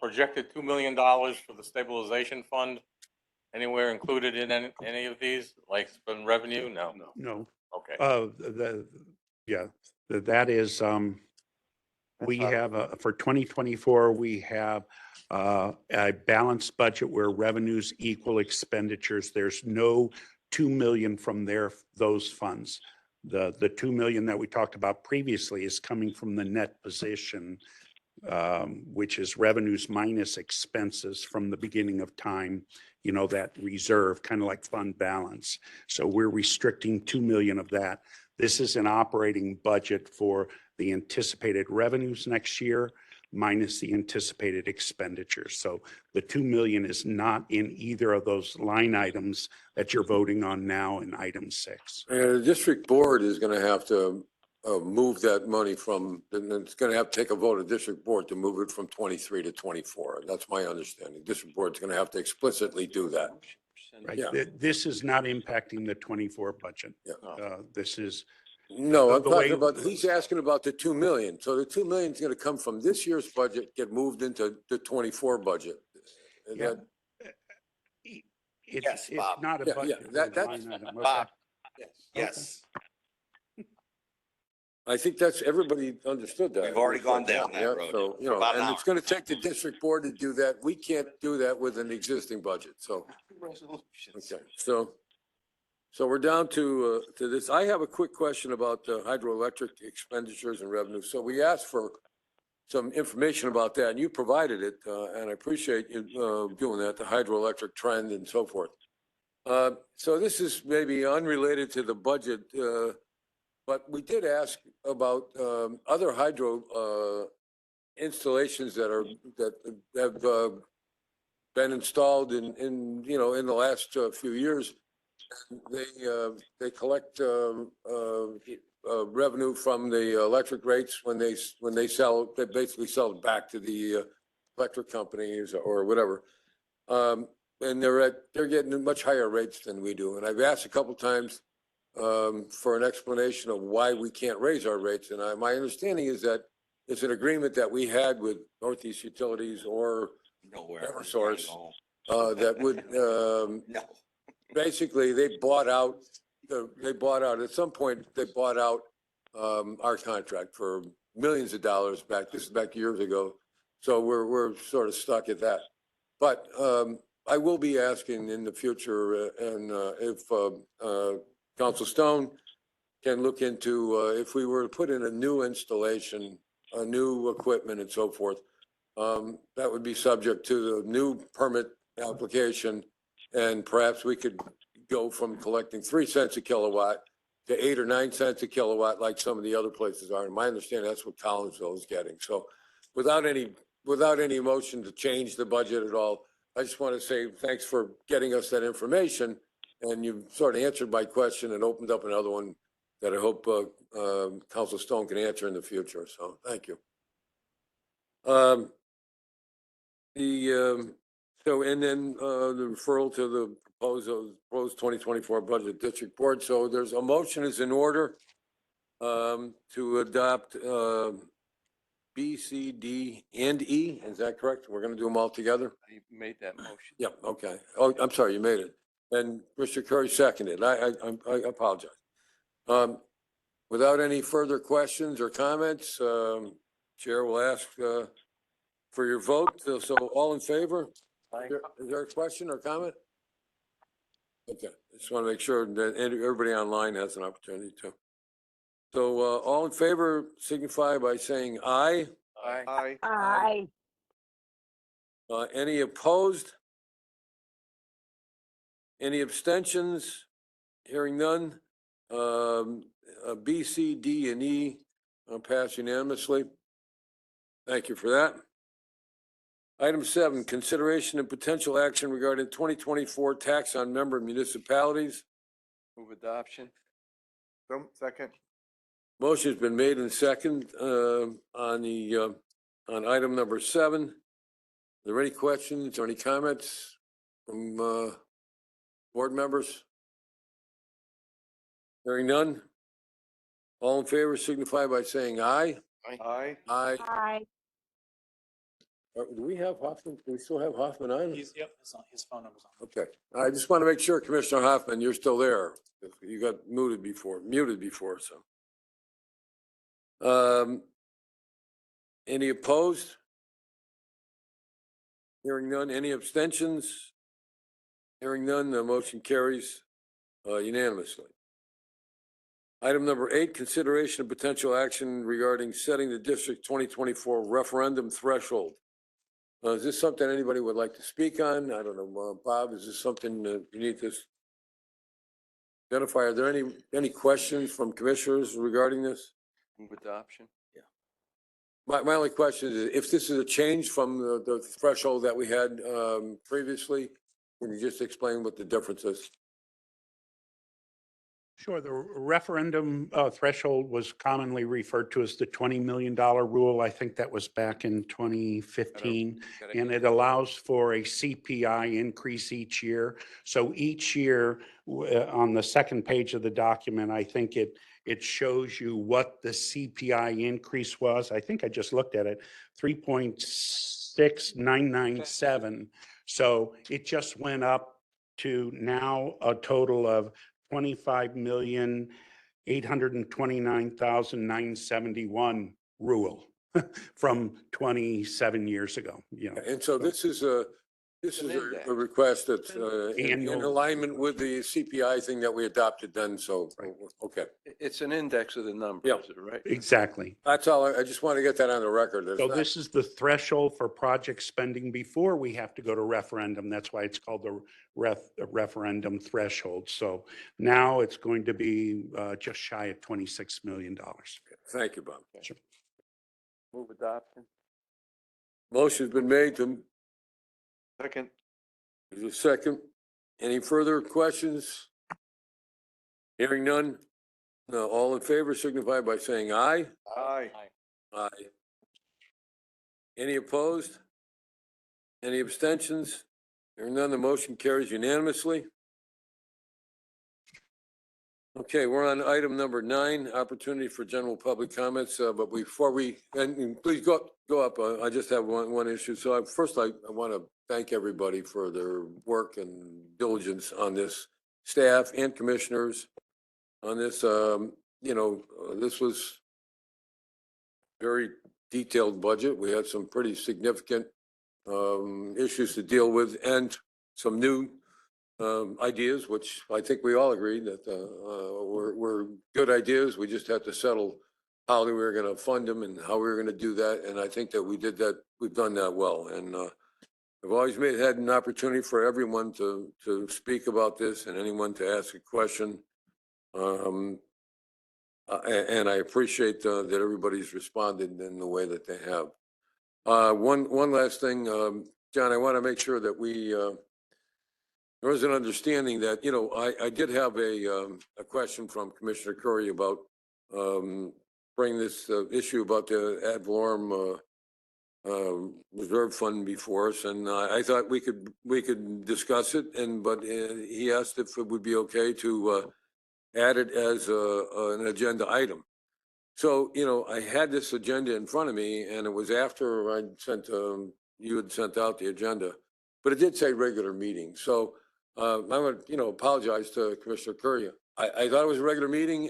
projected $2 million for the stabilization fund anywhere included in any of these, like spend revenue? No. No. Okay. That is, we have, for 2024, we have a balanced budget where revenues equal expenditures. There's no 2 million from those funds. The 2 million that we talked about previously is coming from the net position, which is revenues minus expenses from the beginning of time, that reserve, kind of like fund balance. So we're restricting 2 million of that. This is an operating budget for the anticipated revenues next year minus the anticipated expenditures. So the 2 million is not in either of those line items that you're voting on now in item 6. The district board is going to have to move that money from, then it's gonna have to take a vote of district board to move it from 23 to 24. That's my understanding. District board's gonna have to explicitly do that. Right. Yeah. This is not impacting the 24 budget. Yeah. This is, No, I'm The talking way- about, he's asking about the 2 million. So the 2 million is gonna come from this year's budget, get moved into the 24 budget. Is Yeah. that- Yes, it's Bob. not a Yeah, budget. yeah, it's that- a that's- line item. Bob, Okay. yes, I think that's, everybody understood that. We've already gone down that Yeah, road So, you for know, about an and it's hour. gonna take the district board to do that. We can't do that with an existing budget, so. Resolutions. Okay, so we're down to this. I have a quick question about the hydroelectric expenditures and revenue. So we asked for some information about that and you provided it, and I appreciate you, doing that, the hydroelectric trend and so forth. So this is maybe unrelated to the budget, but we did ask about, other hydro, installations that have, been installed in, you know, in the last few years. They collect revenue from the electric rates when they sell, they basically sell it back to the electric companies or whatever. And they're getting much higher rates than we do. And I've asked a couple times for an explanation of why we can't raise our rates. And my understanding is that it's an agreement that we had with Northeast Utilities or Nowhere. Eversource. No. that would, No. basically, they bought out, at some point, they bought out our contract for millions of dollars back, this is back years ago. So we're sort of stuck at that. But I will be asking in the future, and if Council Stone can look into, if we were to put in a new installation, a new equipment and so forth, that would be subject to the new permit application. And perhaps we could go from collecting 3 cents a kilowatt to 8 or 9 cents a kilowatt, like some of the other places are. And my understanding, that's what Collinsville is getting. So without any motion to change the budget at all, I just want to say thanks for getting us that information. And you've sort of answered my question and opened up another one that I hope Council Stone can answer in the future. So thank you. So, and then the referral to the proposed 2024 budget district board. So there's a motion is in order to adopt B, C, D, and E. Is that correct? We're going to do them all together? I made that motion. Yeah, okay. Oh, I'm sorry, you made it. And Mr. Curry seconded. I apologize. Without any further questions or comments, Chair will ask for your vote. So all in favor? Is there a question or comment? Okay, just want to make sure that everybody online has an opportunity to. So all in favor signify by saying aye. Aye. Aye. Any opposed? Any abstentions? Hearing none. B, C, D, and E pass unanimously. Thank you for that. Item 7, consideration and potential action regarding 2024 tax on member municipalities. Move adoption. So, second. Motion's been made and second on the on item number 7. Are there any questions or any comments from board members? Hearing none. All in favor signify by saying aye. Aye. Aye. Aye. Do we have Hoffman? Do we still have Hoffman on? Yep, his phone number's on. Okay. I just want to make sure, Commissioner Hoffman, you're still there. You got muted before, so. Any opposed? Hearing none. Any abstentions? Hearing none, the motion carries unanimously. Item number 8, consideration of potential action regarding setting the district 2024 referendum threshold. Is this something anybody would like to speak on? I don't know, Bob, is this something you need to identify? Are there any questions from commissioners regarding this? Move adoption. My only question is, if this is a change from the threshold that we had previously, can you just explain what the difference is? Sure, the referendum threshold was commonly referred to as the $20 million rule. I think that was back in 2015. And it allows for a CPI increase each year. So each year, on the second page of the document, I think it shows you what the CPI increase was. I think I just looked at it, 3.6997. So it just went up to now a total of 25,829,971 rule from 27 years ago, you know. And so this is a an index. request that's in Annual. alignment with the CPI thing that we adopted then, so, okay. It's an index of the numbers, Yeah. right? Exactly. That's all, I just want to get that on the record. It's So not- this is the threshold for project spending before we have to go to referendum. That's why it's called the referendum threshold. So now it's going to be just shy of $26 million. Thank you, Bob. Sure. Move adoption. Motion's been made to, Second. is there a second? Any further questions? Hearing none? No, all in favor signify by saying aye. Aye. Aye. Any opposed? Any abstentions? Hearing none, the motion carries unanimously. Okay, we're on item number 9, opportunity for general public comments, but before we, and please go up, I just have one issue. So first, I want to thank everybody for their work and diligence on this, staff and commissioners on this. This was very detailed budget. We had some pretty significant issues to deal with and some new ideas, which I think we all agree that were good ideas. We just had to settle how we were going to fund them and how we were going to do that. And I think that we did that. We've done that well. And I've always had an opportunity for everyone to speak about this and anyone to ask a question. And I appreciate that everybody's responded in the way that they have. One last thing, John, I want to make sure that there was an understanding that, I did have a question from Commissioner Curry about bringing this issue about the ad valorem reserve fund before us, and I thought we could discuss it, but he asked if it would be okay to add it as an agenda item. So, I had this agenda in front of me, and it was after you had sent out the agenda, but it did say regular meeting. So I would, apologize to Commissioner Curry. I thought it was a regular meeting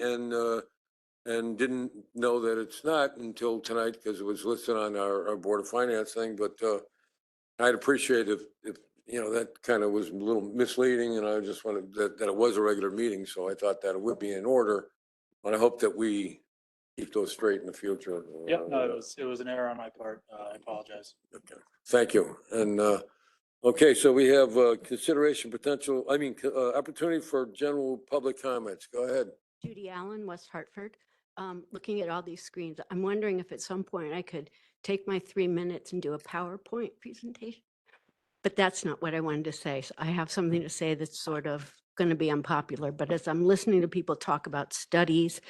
and didn't know that it's not until tonight because it was listed on our Board of Finance thing. But I'd appreciate if that kind of was a little misleading, and I just wanted that it was a regular meeting. So I thought that it would be in order, but I hope that we keep those straight in the future. Yep, no, it was an error on my part. I apologize. Okay, thank you. And okay, so we have opportunity for general public comments. Go ahead. Judy Allen, West Hartford. Looking at all these screens, I'm wondering if at some point I could take my 3 minutes and do a PowerPoint presentation. But that's not what I wanted to say. So I have something to say that's sort of going to be unpopular. But as I'm listening to people talk about studies,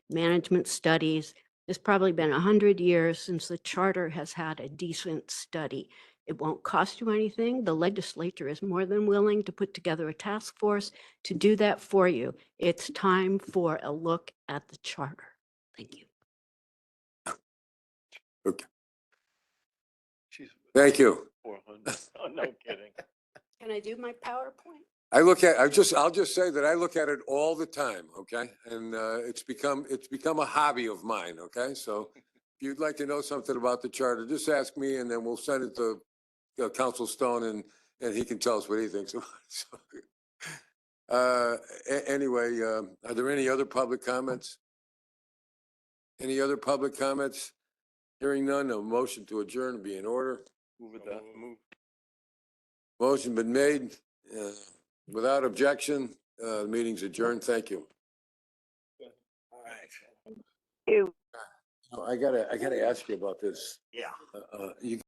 management studies, it's probably been 100 years since the charter has had a decent study. It won't cost you anything. The legislature is more than willing to put together a task force to do that for you. It's time for a look at the charter. Thank you. Okay. She's Thank you. 400. Oh, no kidding. Can I do my PowerPoint? I'll just say that I look at it all the time, okay? And it's become a hobby of mine, okay? So if you'd like to know something about the charter, just ask me and then we'll send it to Council Stone and he can tell us what he thinks about it. So, anyway, are there any other public comments? Any other public comments? Hearing none, a motion to adjourn be in order. Move it down. Move. Motion been made. Without objection, the meeting's adjourned. Thank you. All right. I gotta ask you about this. Yeah. You